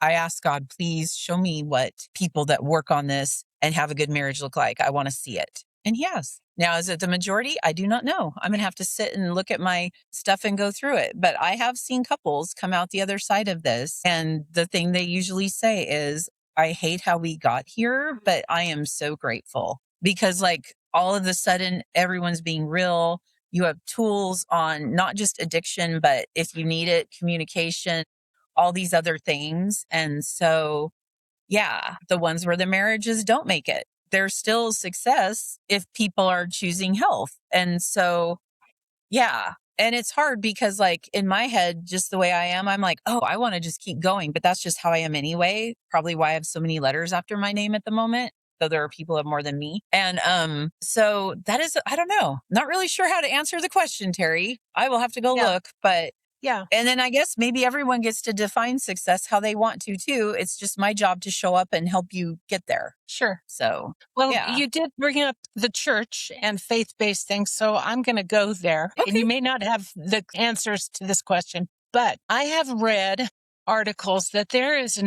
S1: I ask God, please show me what people that work on this and have a good marriage look like. I want to see it. And yes. Now, is it the majority? I do not know. I'm going to have to sit and look at my stuff and go through it. But I have seen couples come out the other side of this. And the thing they usually say is, I hate how we got here, but I am so grateful because, like, all of a sudden, everyone's being real. You have tools on not just addiction, but if you need it, communication, all these other things. And so, yeah, the ones where the marriages don't make it, there's still success if people are choosing health. And so, yeah. And it's hard because, like, in my head, just the way I am, I'm like, oh, I want to just keep going. But that's just how I am anyway. Probably why I have so many letters after my name at the moment. Though there are people who have more than me. And so that is, I don't know, not really sure how to answer the question, Terry. I will have to go
S2: Yeah.
S1: look. But
S2: Yeah.
S1: and then I guess maybe everyone gets to define success how they want to too. It's just my job to show up and help you get there.
S2: Sure.
S1: So,
S2: Well,
S1: yeah.
S2: you did bring up the church and faith-based things, so I'm going to go there. And
S1: Okay.
S2: you may not have the answers to this question, but I have read articles that there is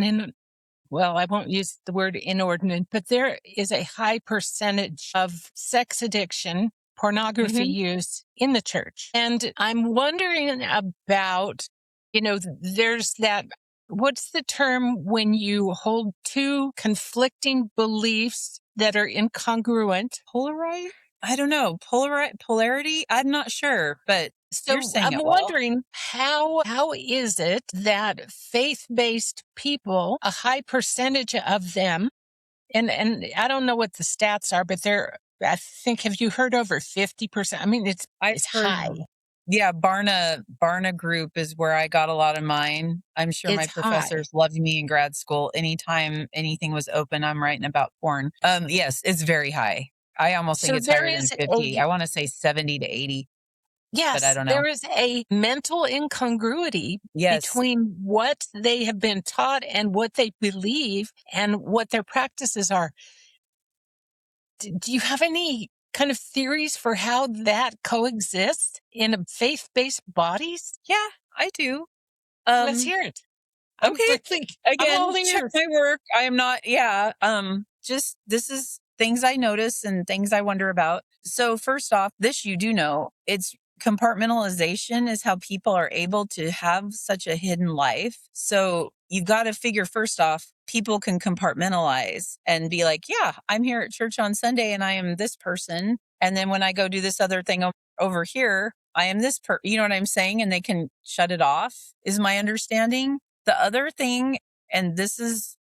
S2: well, I won't use the word inordinate, but there is a high percentage of sex addiction, pornography use in the church. And I'm wondering about, there's that, what's the term when you hold two conflicting beliefs that are incongruent?
S1: Polarized? I don't know. Polarity? I'm not sure, but you're
S2: So
S1: saying
S2: I'm
S1: it well.
S2: wondering how is it that faith-based people, a high percentage of them, and I don't know what the stats are, but I think, have you heard over 50%? I mean, it's
S1: Heard,
S2: high.
S1: yeah, Barna Group is where I got a lot of mine. I'm sure my
S2: It's high.
S1: professors loved me in grad school. Anytime anything was open, I'm writing about porn. Yes, it's very high. I almost think
S2: So
S1: it's
S2: there
S1: higher than
S2: is
S1: 50. I want to say 70 to 80, but I
S2: yes,
S1: don't know.
S2: there is a mental incongruity
S1: Yes.
S2: between what they have been taught and what they believe and what their practices are. Do you have any kind of theories for how that coexists in a faith-based bodies?
S1: Yeah, I do.
S2: Let's hear it. I'm
S1: Okay.
S2: I'm
S1: Again,
S2: all
S1: check
S2: ears.
S1: my work. I am not, yeah. Just this is things I notice and things I wonder about. So first off, this you do know, it's compartmentalization is how people are able to have such a hidden life. So you've got to figure first off, people can compartmentalize and be like, yeah, I'm here at church on Sunday and I am this person. And then when I go do this other thing over here, I am you know what I'm saying? And they can shut it off, is my understanding. The other thing, and this is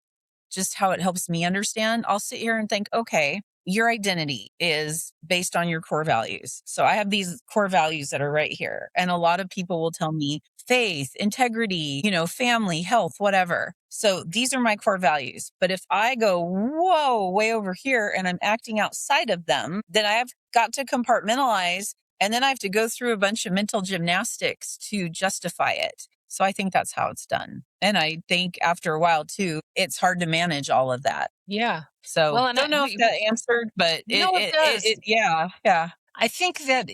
S1: just how it helps me understand, I'll sit here and think, okay, your identity is based on your core values. So I have these core values that are right here. And a lot of people will tell me faith, integrity, family, health, whatever. So these are my core values. But if I go, whoa, way over here and I'm acting outside of them, then I have got to compartmentalize And then I have to go through a bunch of mental gymnastics to justify it. So I think that's how it's done. And I think after a while too, it's hard to manage all of that.
S2: Yeah.
S1: So
S2: Well, and
S1: don't know if that answered, but
S2: no, it does.
S1: yeah, yeah.
S2: I think that,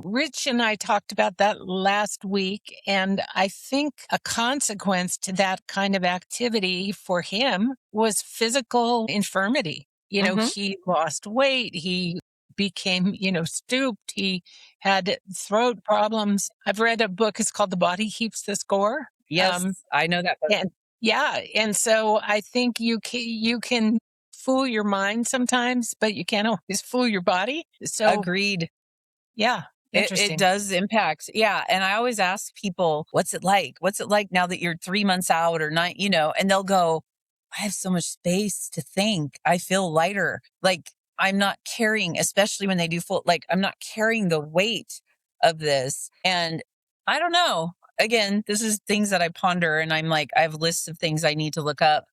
S2: Rich and I talked about that last week. And I think a consequence to that kind of activity for him was physical infirmity.
S1: Hmm.
S2: He lost weight. He became, stooped. He had throat problems. I've read a book. It's called The Body Keeps the Score.
S1: Yes, I know that book.
S2: And yeah. And so I think you can fool your mind sometimes, but you can't always fool your body. So
S1: Agreed.
S2: yeah,
S1: It
S2: interesting.
S1: does impact. Yeah. And I always ask people, what's it like? What's it like now that you're 3 months out or nine, and they'll go, I have so much space to think. I feel lighter. Like I'm not carrying, especially when they do full, like I'm not carrying the weight of this. And I don't know. Again, this is things that I ponder and I'm like, I have lists of things I need to look up.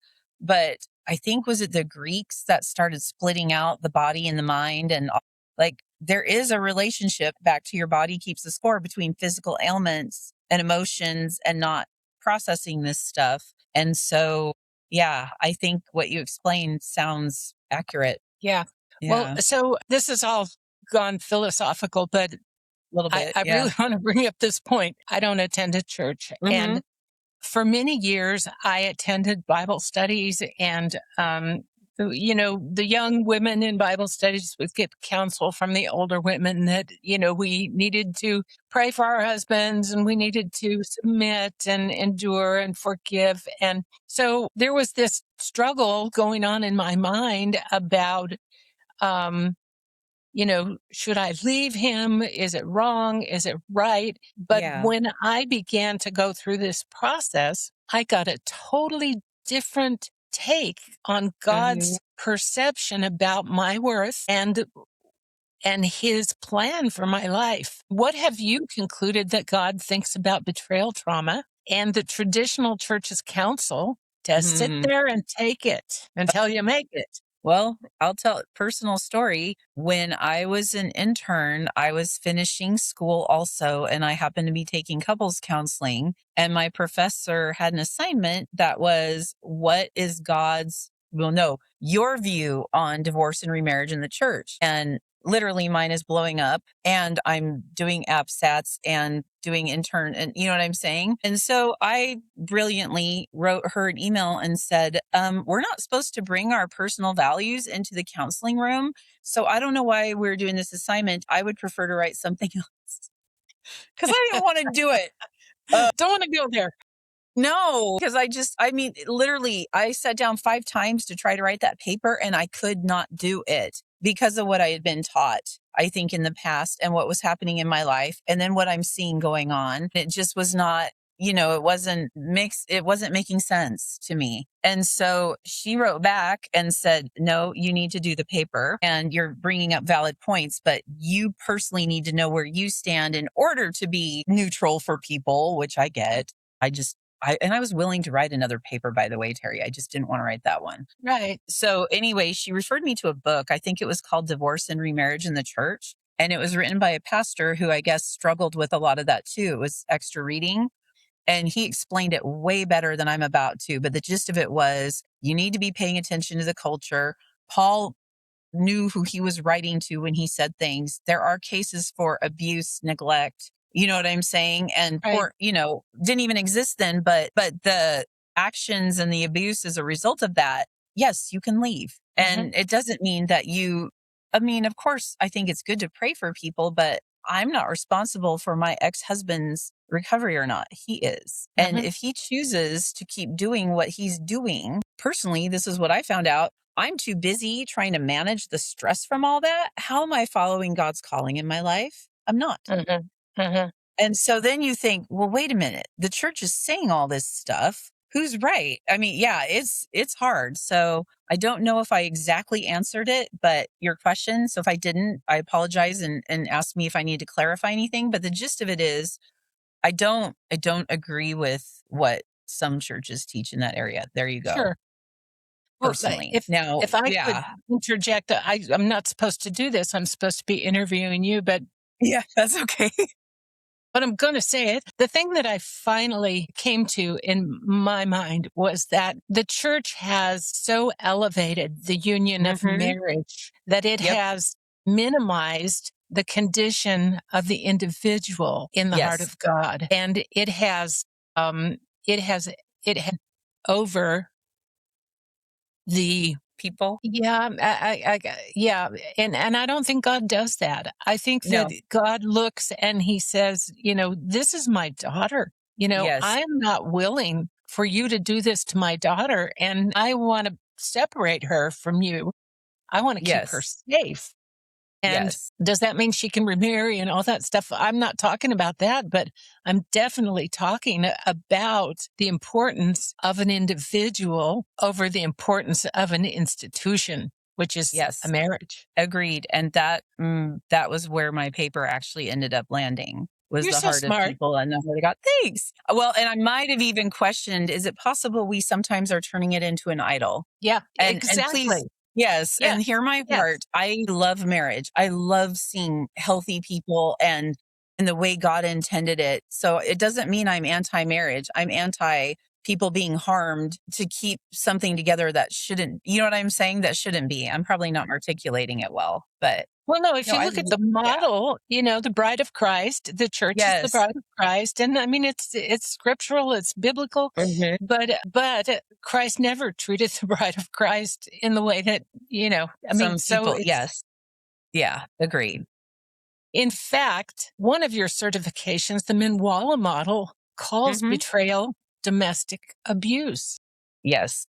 S1: But I think, was it the Greeks that started splitting out the body and the mind and like there is a relationship, back to your body keeps the score, between physical ailments and emotions and not processing this stuff. And so, yeah, I think what you explained sounds accurate.
S2: Yeah. Well,
S1: Yeah,
S2: so this has all gone philosophical, but
S1: a little
S2: I,
S1: bit.
S2: I
S1: Yeah.
S2: really want to bring up this point. I don't attend a church.
S1: Hmm.
S2: And for many years, I attended Bible studies and, the young women in Bible studies would get counsel from the older women that, we needed to pray for our husbands and we needed to submit and endure and forgive. And so there was this struggle going on in my mind about, um, should I leave him? Is it wrong? Is it right? But
S1: Yeah.
S2: when I began to go through this process, I got a totally different take on
S1: Hmm.
S2: God's perception about my worth and his plan for my life. What have you concluded that God thinks about betrayal trauma and the traditional church's counsel to sit
S1: Hmm.
S2: there and take it until you make it?
S1: Well, I'll tell a personal story. When I was an intern, I was finishing school also, and I happened to be taking couples counseling. And my professor had an assignment that was, what is God's, well, no, your view on divorce and remarriage in the church? And literally mine is blowing up, and I'm doing APSATS and doing intern, and you know what I'm saying? And so I brilliantly wrote her an email and said, we're not supposed to bring our personal values into the counseling room. So I don't know why we're doing this assignment. I would prefer to write something else because I didn't want to do it.
S2: Don't want to go there.
S1: No, because I mean, literally, I sat down 5 times to try to write that paper and I could not do it because of what I had been taught, I think, in the past and what was happening in my life. And then what I'm seeing going on. It just was not, it wasn't mixed. It wasn't making sense to me. And so she wrote back and said, no, you need to do the paper and you're bringing up valid points, but you personally need to know where you stand in order to be neutral for people, which I get. I just I was willing to write another paper, by the way, Terry. I just didn't want to write that one.
S2: Right.
S1: So anyway, she referred me to a book. I think it was called Divorce and Remarriage in the Church. And it was written by a pastor who I guess struggled with a lot of that too. It was extra reading. And he explained it way better than I'm about to. But the gist of it was, you need to be paying attention to the culture. Paul knew who he was writing to when he said things. There are cases for abuse, neglect, you know what I'm saying? And
S2: Right.
S1: poor, didn't even exist then, but the actions and the abuse as a result of that, yes, you can leave.
S2: Hmm.
S1: And it doesn't mean that I mean, of course, I think it's good to pray for people, but I'm not responsible for my ex-husband's recovery or not. He is. And
S2: Hmm.
S1: if he chooses to keep doing what he's doing, personally, this is what I found out. I'm too busy trying to manage the stress from all that. How am I following God's calling in my life? I'm not.
S2: Hmm. Hmm.
S1: And so then you think, well, wait a minute. The church is saying all this stuff. Who's right? I mean, yeah, it's hard. So I don't know if I exactly answered it, but your question. So if I didn't, I apologize and ask me if I need to clarify anything. But the gist of it is, I don't agree with what some churches teach in that area. There you go.
S2: Sure. Well,
S1: Personally.
S2: if
S1: Now,
S2: if I could
S1: yeah.
S2: interject, I'm not supposed to do this. I'm supposed to be interviewing you, but
S1: Yeah, that's okay.
S2: But I'm going to say it. The thing that I finally came to in my mind was that the church has so elevated the union of
S1: Hmm.
S2: marriage that it
S1: Yep.
S2: has minimized the condition of the individual in the heart
S1: Yes.
S2: of God. And um, it has, it has over the
S1: People.
S2: yeah, yeah, and I don't think God does that. I think that
S1: No.
S2: God looks and he says, this is my daughter.
S1: Yes.
S2: I'm not willing for you to do this to my daughter, and I want to separate her from you. I want to keep her
S1: Yes.
S2: safe. And
S1: Yes.
S2: does that mean she can remarry and all that stuff? I'm not talking about that, but I'm definitely talking about the importance of an individual over the importance of an institution, which is a
S1: Yes.
S2: marriage.
S1: Agreed. And that was where my paper actually ended up landing, was
S2: You're
S1: the
S2: so
S1: heart of
S2: smart.
S1: people and the heart of God. Thanks. Well, and I might have even questioned, is it possible we sometimes are turning it into an idol?
S2: Yeah,
S1: And please,
S2: exactly.
S1: yes,
S2: Yes,
S1: and hear my
S2: yes.
S1: heart. I love marriage. I love seeing healthy people and the way God intended it. So it doesn't mean I'm anti-marriage. I'm anti people being harmed to keep something together that shouldn't, you know what I'm saying? That shouldn't be. I'm probably not articulating it well, but
S2: Well, no, if
S1: no,
S2: you
S1: I
S2: look at the
S1: yeah.
S2: model, the bride of Christ, the church is the
S1: Yes.
S2: bride of Christ. And I mean, it's scriptural, it's biblical,
S1: Mhm.
S2: but Christ never treated the bride of Christ in the way that, I mean,
S1: Some
S2: so
S1: people,
S2: it's,
S1: yes. Yeah, agreed.
S2: in fact, one of your certifications, the Minwalla Model, calls
S1: Mhm.
S2: betrayal domestic abuse.
S1: Yes.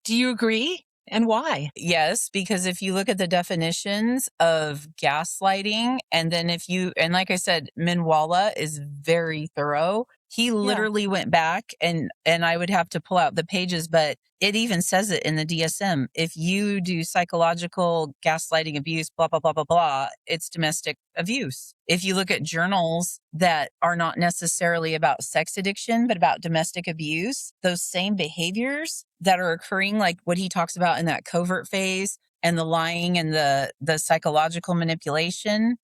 S2: Do you agree? And why?
S1: Yes, because if you look at the definitions of gaslighting, and then and like I said, Minwalla is very thorough. He
S2: Yeah.
S1: literally went back and I would have to pull out the pages, but it even says it in the DSM. If you do psychological gaslighting abuse, blah, blah, blah, blah, blah, it's domestic abuse. If you look at journals that are not necessarily about sex addiction, but about domestic abuse, those same behaviors that are occurring, like what he talks about in that covert phase and the lying and the psychological manipulation.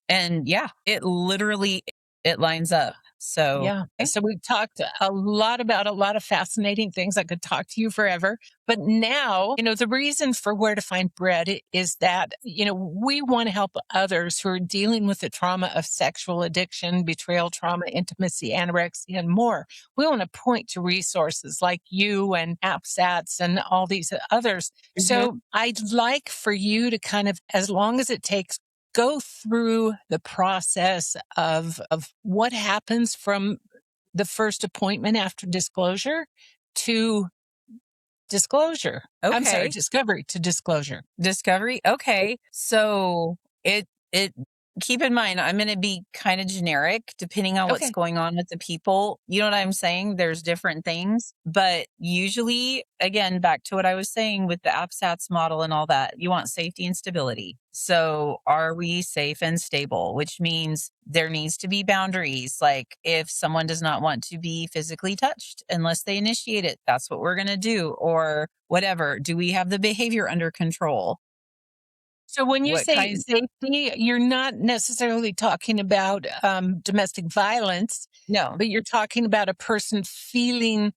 S1: And yeah, it lines up. So
S2: Yeah. So we've talked a lot about a lot of fascinating things. I could talk to you forever. But now, the reason for Where to Find Bread is that, we want to help others who are dealing with the trauma of sexual addiction, betrayal trauma, intimacy, anorexia, and more. We want to point to resources like you and APSATS and all these others.
S1: mhm.
S2: So I'd like for you to kind of, as long as it takes, go through the process of what happens from the first appointment after disclosure to disclosure. I'm sorry,
S1: Okay.
S2: discovery to disclosure.
S1: Discovery? Okay. So it keep in mind, I'm going to be kind of generic depending on what's
S2: Okay.
S1: going on with the people. You know what I'm saying? There's different things, but usually, again, back to what I was saying with the APSATS model and all that, you want safety and stability. So are we safe and stable? Which means there needs to be boundaries. Like if someone does not want to be physically touched unless they initiate it, that's what we're going to do, or whatever. Do we have the behavior under control?
S2: So when you
S1: What
S2: say
S1: kind?
S2: safety, you're not necessarily talking about domestic violence,
S1: No,
S2: but you're talking about a person feeling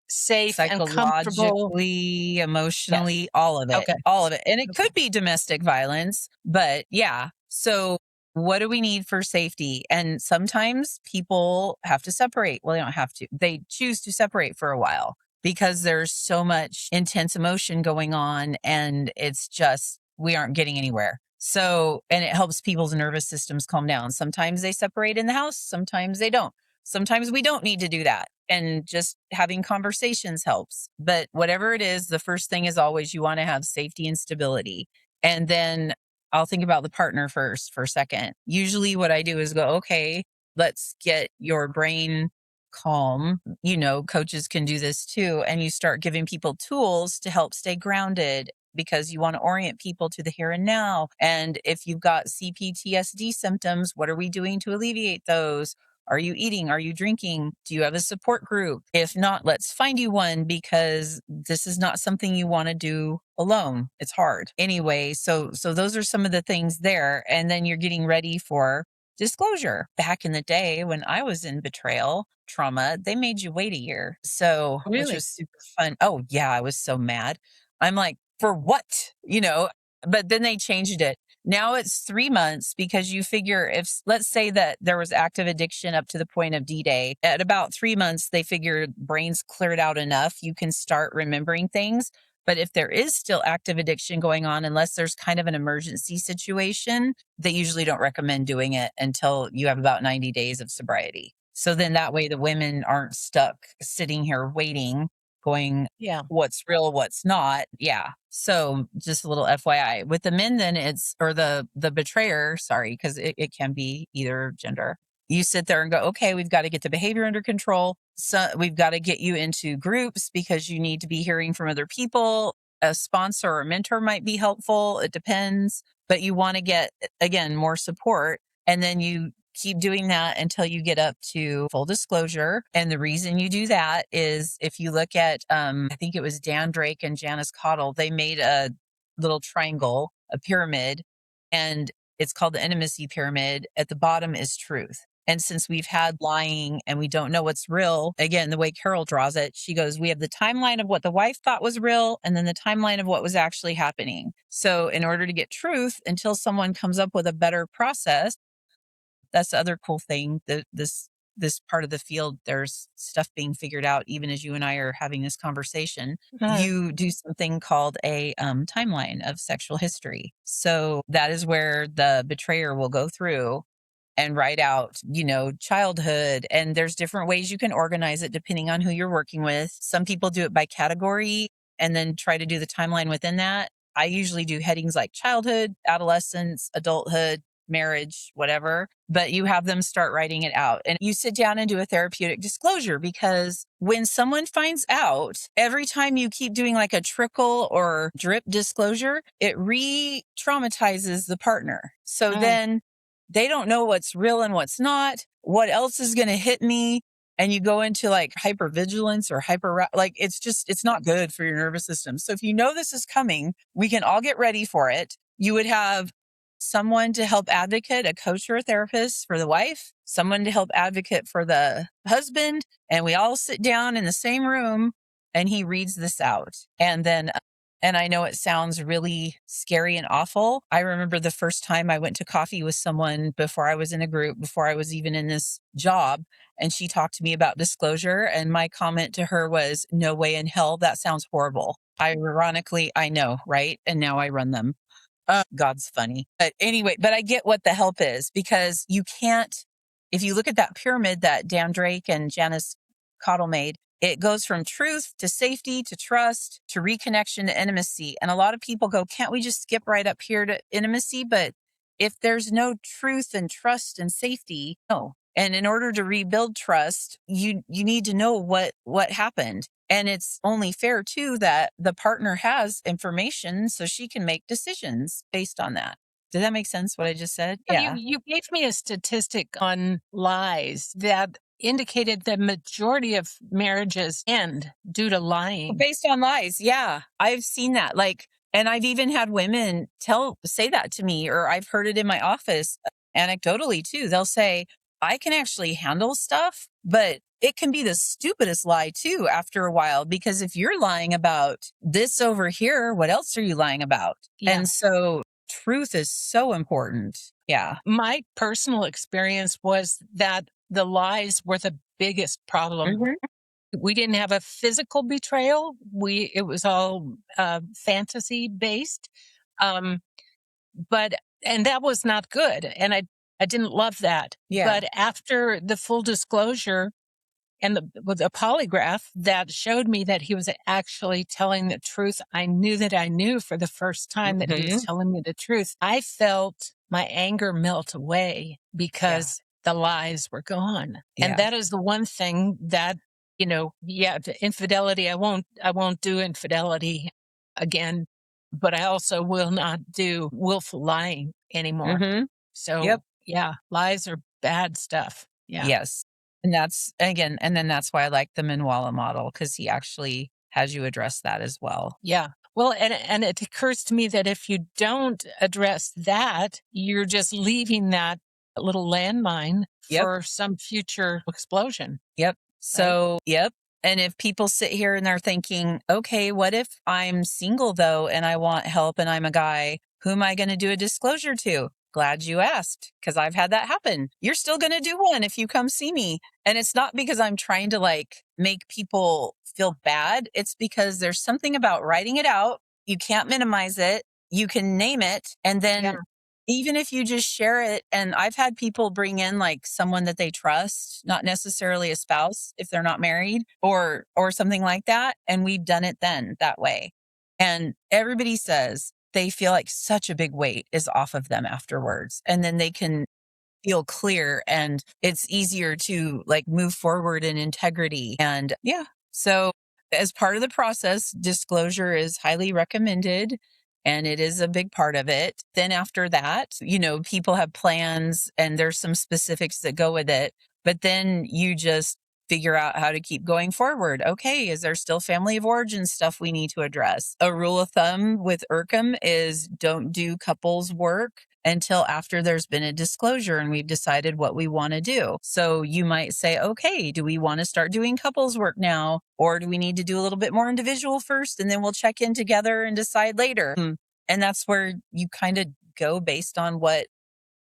S2: safe and comfortable.
S1: psychologically,
S2: Yes.
S1: emotionally, all of it,
S2: Okay.
S1: all of it. And it
S2: Okay.
S1: could be domestic violence, but yeah. So what do we need for safety? And sometimes people have to separate. Well, they don't have to. They choose to separate for a while because there's so much intense emotion going on and it's just we aren't getting anywhere. So, and it helps people's nervous systems calm down. Sometimes they separate in the house, sometimes they don't. Sometimes we don't need to do that. And just having conversations helps. But whatever it is, the first thing is always you want to have safety and stability. And then I'll think about the partner first for a second. Usually, what I do is go, okay, let's get your brain calm. Coaches can do this too. And you start giving people tools to help stay grounded because you want to orient people to the here and now. And if you've got CPTSD symptoms, what are we doing to alleviate those? Are you eating? Are you drinking? Do you have a support group? If not, let's find you one, because this is not something you want to do alone. It's hard. Anyway, so those are some of the things there. And then you're getting ready for disclosure. Back in the day when I was in betrayal trauma, they made you wait a year. So, which
S2: Really?
S1: was super fun. Oh, yeah, I was so mad. I'm like, for what? But then they changed it. Now it's 3 months, because you figure, if, let's say that there was active addiction up to the point of D-Day, at about 3 months, they figure brains cleared out enough, you can start remembering things. But if there is still active addiction going on, unless there's kind of an emergency situation, they usually don't recommend doing it until you have about 90 days of sobriety. So then that way the women aren't stuck sitting here waiting, going,
S2: Yeah.
S1: what's real, what's not. Yeah. So just a little FYI. With the men, then or the betrayer, sorry, because it can be either gender. You sit there and go, okay, we've got to get the behavior under control. So we've got to get you into groups, because you need to be hearing from other people. A sponsor or a mentor might be helpful. It depends. But you want to get, again, more support. And then you keep doing that until you get up to full disclosure. And the reason you do that is, if you look at, I think it was Dan Drake and Janice Cottle, they made a little triangle, a pyramid, and it's called the intimacy pyramid. At the bottom is truth. And since we've had lying and we don't know what's real, again, the way Carol draws it, she goes, we have the timeline of what the wife thought was real, and then the timeline of what was actually happening. So in order to get truth, until someone comes up with a better process, that's the other cool thing. This part of the field, there's stuff being figured out even as you and I are having this conversation. You do something called a timeline of sexual history. So that is where the betrayer will go through and write out, childhood. And there's different ways you can organize it depending on who you're working with. Some people do it by category and then try to do the timeline within that. I usually do headings like childhood, adolescence, adulthood, marriage, whatever, but you have them start writing it out, and you sit down and do a therapeutic disclosure, because when someone finds out, every time you keep doing like a trickle or drip disclosure, it re-traumatizes the partner. So then they don't know what's real and what's not, what else is going to hit me. And you go into like hypervigilance or like it's not good for your nervous system. So if you know this is coming, we can all get ready for it. You would have someone to help advocate, a coach or a therapist for the wife, someone to help advocate for the husband. And we all sit down in the same room and he reads this out. And I know it sounds really scary and awful. I remember the first time I went to coffee with someone before I was in a group, before I was even in this job, and she talked to me about disclosure. And my comment to her was, no way in hell. That sounds horrible. Ironically, I know, right? And now I run them. God's funny. But anyway, but I get what the help is, because you can't, if you look at that pyramid that Dan Drake and Janice Cottle made, it goes from truth to safety to trust to reconnection to intimacy. And a lot of people go, can't we just skip right up here to intimacy? But if there's no truth and trust and safety, no. And in order to rebuild trust, you need to know what happened. And it's only fair too that the partner has information so she can make decisions based on that. Did that make sense what I just said? Yeah.
S2: You gave me a statistic on lies that indicated the majority of marriages end due to lying.
S1: Based on lies. Yeah. I've seen that. And I've even had women say that to me, or I've heard it in my office anecdotally too. They'll say, I can actually handle stuff, but it can be the stupidest lie too after a while, because if you're lying about this over here, what else are you lying about?
S2: Yeah.
S1: And so truth is so important. Yeah.
S2: My personal experience was that the lies were the biggest problem. We didn't have a physical betrayal. It was all fantasy based. And that was not good. And I didn't love that.
S1: Yeah.
S2: But after the full disclosure and with a polygraph that showed me that he was actually telling the truth, I knew that I knew for the first time that he was telling me the truth. I felt my anger melt away because the lies were gone.
S1: Yeah.
S2: And that is the one thing that, the infidelity, I won't do infidelity again, but I also will not do willful lying anymore. So, lies are bad stuff. Yeah.
S1: Yes. And that's why I like the Minwalla model, because he actually has you address that as well.
S2: Yeah. Well, and it occurs to me that if you don't address that, you're just leaving that little landmine
S1: Yep.
S2: for some future explosion,
S1: Yep.
S2: right?
S1: So, yep. And if people sit here and they're thinking, okay, what if I'm single though and I want help and I'm a guy? Who am I going to do a disclosure to? Glad you asked, because I've had that happen. You're still going to do one if you come see me. And it's not because I'm trying to like make people feel bad. It's because there's something about writing it out. You can't minimize it. You can name it. And
S2: Yeah.
S1: then even if you just share it, and I've had people bring in like someone that they trust, not necessarily a spouse if they're not married or something like that, and we've done it then that way. And everybody says they feel like such a big weight is off of them afterwards, and then they can feel clear, and it's easier to like move forward in integrity. And yeah, so as part of the process, disclosure is highly recommended, and it is a big part of it. Then after that, people have plans and there's some specifics that go with it, but then you just figure out how to keep going forward. Okay, is there still family of origin stuff we need to address? A rule of thumb with ERCEM is don't do couples work until after there's been a disclosure and we've decided what we want to do. So you might say, okay, do we want to start doing couples work now? Or do we need to do a little bit more individual first and then we'll check in together and decide later? And that's where you kind of go based on what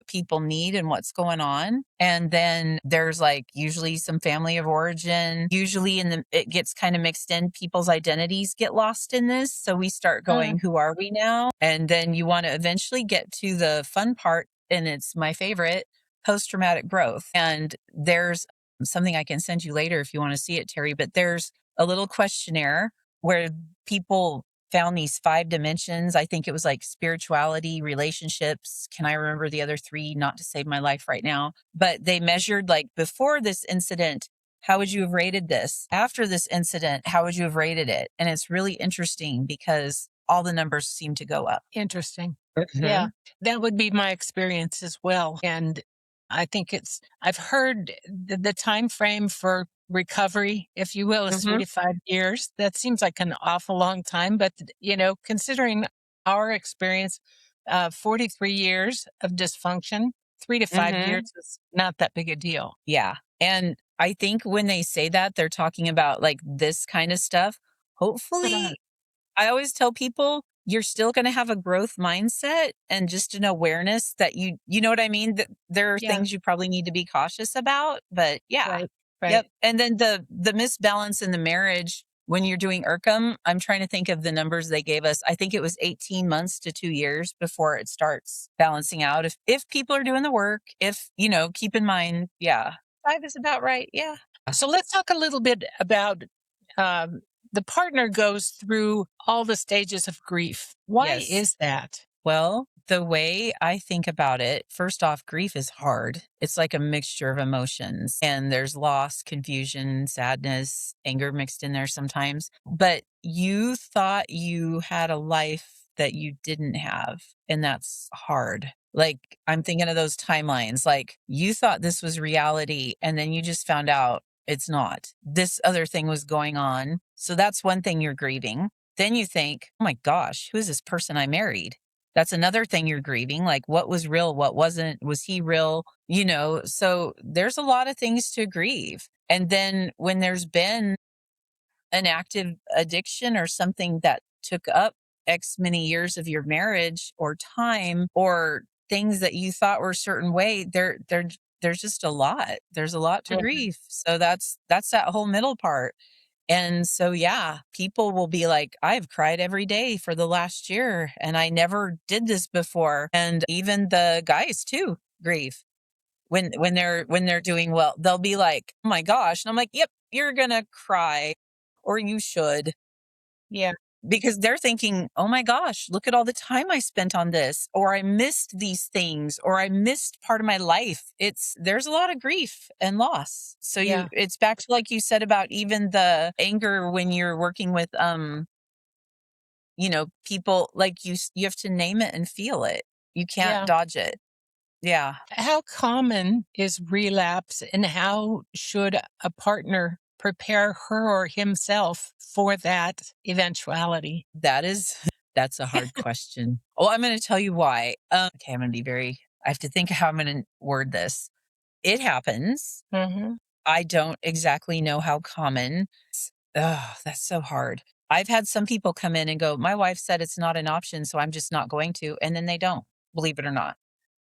S1: people need and what's going on. And then there's like usually some family of origin. Usually it gets kind of mixed in. People's identities get lost in this. So we start going, who are we now? And then you want to eventually get to the fun part. And it's my favorite, post-traumatic growth. And there's something I can send you later if you want to see it, Terry, but there's a little questionnaire where people found these 5 dimensions. I think it was like spirituality, relationships. Can I remember the other 3? Not to save my life right now. But they measured like before this incident, how would you have rated this? After this incident, how would you have rated it? And it's really interesting because all the numbers seem to go up.
S2: Interesting.
S1: Mhm.
S2: Yeah, that would be my experience as well. And I think I've heard the time frame for recovery, if you will, is 3
S1: Mhm.
S2: to 5 years. That seems like an awful long time, but considering our experience, 43 years of dysfunction, 3 to 5 years
S1: Mhm.
S2: is not that big a deal.
S1: Yeah. And I think when they say that, they're talking about like this kind of stuff.
S2: But,
S1: Hopefully, I always tell people you're still going to have a growth mindset and just an awareness that you know what I mean? That there are
S2: yeah,
S1: things you probably need to be cautious about, but yeah.
S2: right,
S1: Yep.
S2: right.
S1: And then the misbalance in the marriage when you're doing IRCM, I'm trying to think of the numbers they gave us. I think it was 18 months to 2 years before it starts balancing out. If people are doing the work, if, keep in mind, yeah. 5 is about right. Yeah.
S2: So let's talk a little bit about um, the partner goes through all the stages of grief. Why
S1: Yes.
S2: is that?
S1: Well, the way I think about it, first off, grief is hard. It's like a mixture of emotions, and there's loss, confusion, sadness, anger mixed in there sometimes. But you thought you had a life that you didn't have, and that's hard. Like, I'm thinking of those timelines. Like, you thought this was reality, and then you just found out it's not. This other thing was going on. So that's one thing you're grieving. Then you think, oh my gosh, who is this person I married? That's another thing you're grieving. Like, what was real? What wasn't? Was he real? So there's a lot of things to grieve. And then when there's been an active addiction or something that took up X many years of your marriage or time or things that you thought were a certain way, there's just a lot. There's a lot to
S2: Mhm.
S1: grieve. So that's that whole middle part. And so, yeah, people will be like, I've cried every day for the last year and I never did this before. And even the guys too grieve when they're doing well. They'll be like, oh my gosh. And I'm like, yep, you're going to cry or you should,
S2: Yeah,
S1: because they're thinking, oh my gosh, look at all the time I spent on this, or I missed these things, or I missed part of my life. There's a lot of grief and loss. So
S2: yeah,
S1: it's back to like you said about even the anger when you're working with, people, like you have to name it and feel it. You can't
S2: yeah.
S1: dodge it. Yeah.
S2: How common is relapse, and how should a partner prepare her or himself for that eventuality?
S1: That's a hard question. Oh, I'm going to tell you why. Okay, I'm going to be I have to think how I'm going to word this. It happens.
S2: Hmm.
S1: I don't exactly know how common. Oh, that's so hard. I've had some people come in and go, my wife said it's not an option, so I'm just not going to. And then they don't, believe it or not.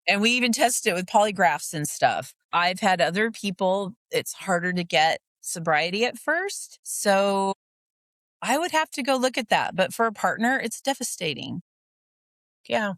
S1: And we even tested it with polygraphs and stuff. I've had other people, it's harder to get sobriety at first. So I would have to go look at that. But for a partner, it's devastating.
S2: Yeah.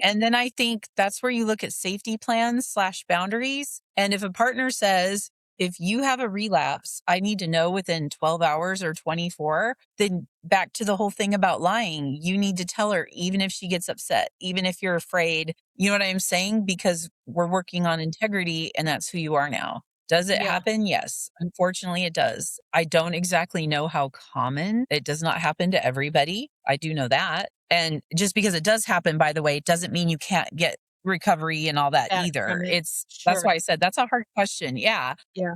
S1: And then I think that's where you look at safety plans / boundaries. And if a partner says, if you have a relapse, I need to know within 12 hours or 24, then back to the whole thing about lying, you need to tell her, even if she gets upset, even if you're afraid. You know what I'm saying? Because we're working on integrity and that's who you are now. Does it
S2: Yeah.
S1: happen? Yes. Unfortunately, it does. I don't exactly know how common. It does not happen to everybody. I do know that. And just because it does happen, by the way, doesn't mean you can't get recovery and all that
S2: Back from
S1: either.
S2: it.
S1: That's
S2: Sure.
S1: why I said that's a hard question. Yeah.
S2: Yeah.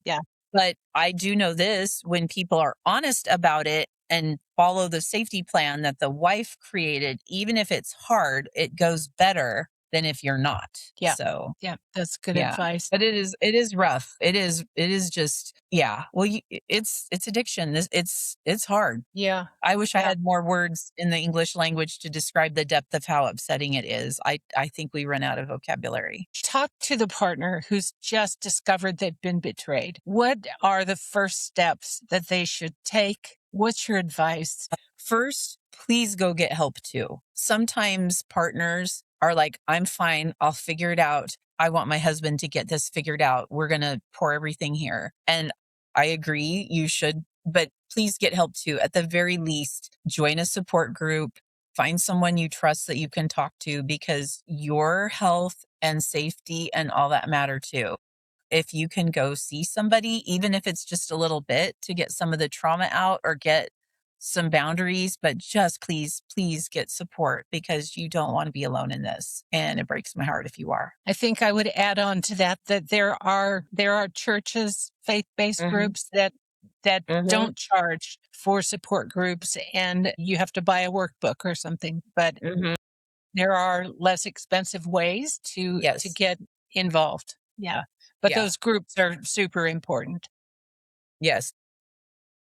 S2: Yeah.
S1: But I do know this, when people are honest about it and follow the safety plan that the wife created, even if it's hard, it goes better than if you're not.
S2: Yeah.
S1: So
S2: Yeah. That's good
S1: yeah,
S2: advice.
S1: but it is rough. It is just, yeah. Well, it's addiction. It's hard.
S2: Yeah.
S1: I wish I
S2: Yeah.
S1: had more words in the English language to describe the depth of how upsetting it is. I think we run out of vocabulary.
S2: Talk to the partner who's just discovered they've been betrayed. What are the first steps that they should take? What's your advice?
S1: First, please go get help too. Sometimes partners are like, I'm fine. I'll figure it out. I want my husband to get this figured out. We're going to pour everything here. And I agree, you should, but please get help too. At the very least, join a support group, find someone you trust that you can talk to, because your health and safety and all that matter too. If you can go see somebody, even if it's just a little bit, to get some of the trauma out or get some boundaries, but just please, please get support, because you don't want to be alone in this. And it breaks my heart if you are.
S2: I think I would add on to that there are churches, faith-based
S1: Hmm.
S2: groups that
S1: Hmm.
S2: don't charge for support groups, and you have to buy a workbook or something. But
S1: Hmm.
S2: there are less expensive ways to
S1: Yes.
S2: get involved. Yeah. But
S1: Yeah.
S2: those groups are super important.
S1: Yes.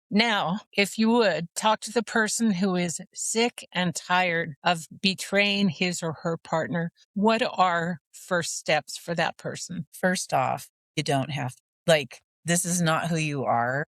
S2: Now, if you would talk to the person who is sick and tired of betraying his or her partner, what are first steps for that person?
S1: First off, you don't have, like, this is not who you are.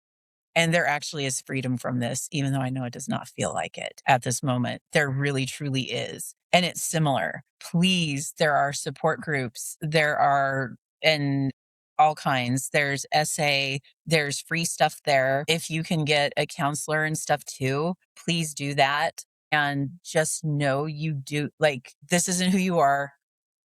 S1: And there actually is freedom from this, even though I know it does not feel like it at this moment. There really, truly is. And it's similar. Please, there are support groups. There are, and all kinds. There's SA, there's free stuff there. If you can get a counselor and stuff too, please do that. And just know you do, like, this isn't who you are,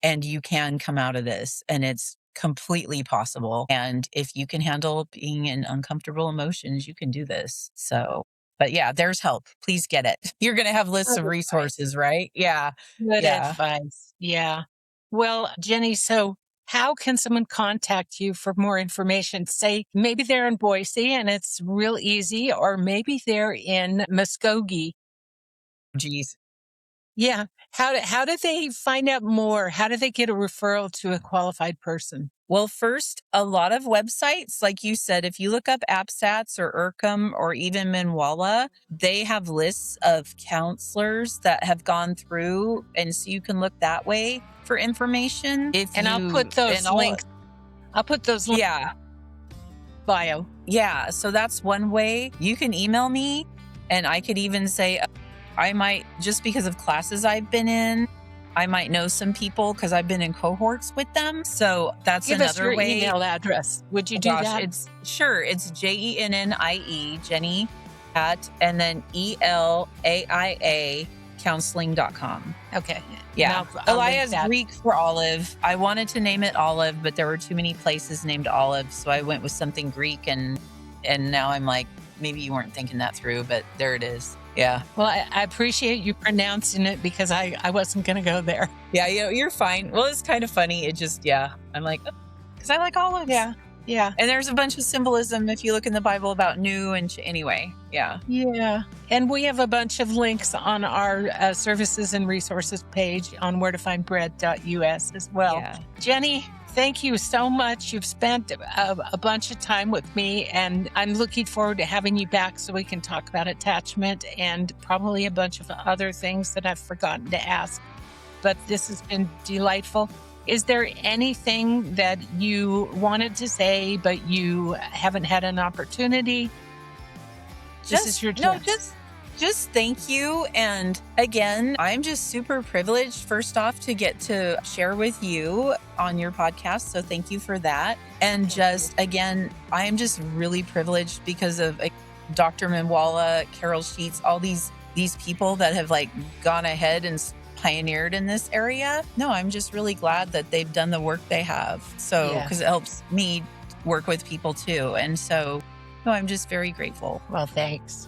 S1: and you can come out of this, and it's completely possible. And if you can handle being in uncomfortable emotions, you can do this. So, but yeah, there's help. Please get it. You're going to have lists
S2: Good
S1: of
S2: advice.
S1: resources, right? Yeah.
S2: Good
S1: Yeah.
S2: advice. Yeah. Well, Jenny, so how can someone contact you for more information? Say maybe they're in Boise and it's real easy, or maybe they're in Muskogee.
S1: Geez.
S2: Yeah. How do they find out more? How do they get a referral to a qualified person?
S1: Well, first, a lot of websites, like you said, if you look up APSATS or ERCEM or even Minwalla, they have lists of counselors that have gone through. And so you can look that way for information. If
S2: And I'll
S1: you,
S2: put those
S1: and all,
S2: links. I'll put those links
S1: yeah.
S2: in the bio.
S1: Yeah, so that's one way. You can email me, and I could even say, I might, just because of classes I've been in, I might know some people because I've been in cohorts with them. So that's
S2: Give us
S1: another
S2: your
S1: way.
S2: email address. Would you
S1: Oh
S2: do
S1: gosh,
S2: that?
S1: it's sure. It's JENNIE, Jenny, at, and then ELAIA counseling.com.
S2: Okay.
S1: Yeah.
S2: I'll link
S1: Elias
S2: that.
S1: Greek for Olive. I wanted to name it Olive, but there were too many places named Olive. So I went with something Greek, and now I'm like, maybe you weren't thinking that through, but there it is. Yeah.
S2: Well, I appreciate you pronouncing it because I wasn't going to go there.
S1: Yeah, you're fine. Well, it's kind of funny. It just, yeah, I'm like, because I like olives.
S2: Yeah. Yeah.
S1: And there's a bunch of symbolism if you look in the Bible about new and anyway. Yeah.
S2: Yeah. And we have a bunch of links on our services and resources page on wheretofindbread.us as well.
S1: Yeah.
S2: Jenny, thank you so much. You've spent a bunch of time with me, and I'm looking forward to having you back so we can talk about attachment and probably a bunch of other things that I've forgotten to ask. But this has been delightful. Is there anything that you wanted to say, but you haven't had an opportunity? This is your chance.
S1: No, just thank you. And again, I'm just super privileged, first off, to get to share with you on your podcast. So thank you for that. And again, I am just really privileged because of Dr. Minwalla, Carol Sheets, all these people that have gone ahead and pioneered in this area. No, I'm just really glad that they've done the work they have. So, because it helps me work with people too. And so, no, I'm just very grateful.
S2: Well, thanks.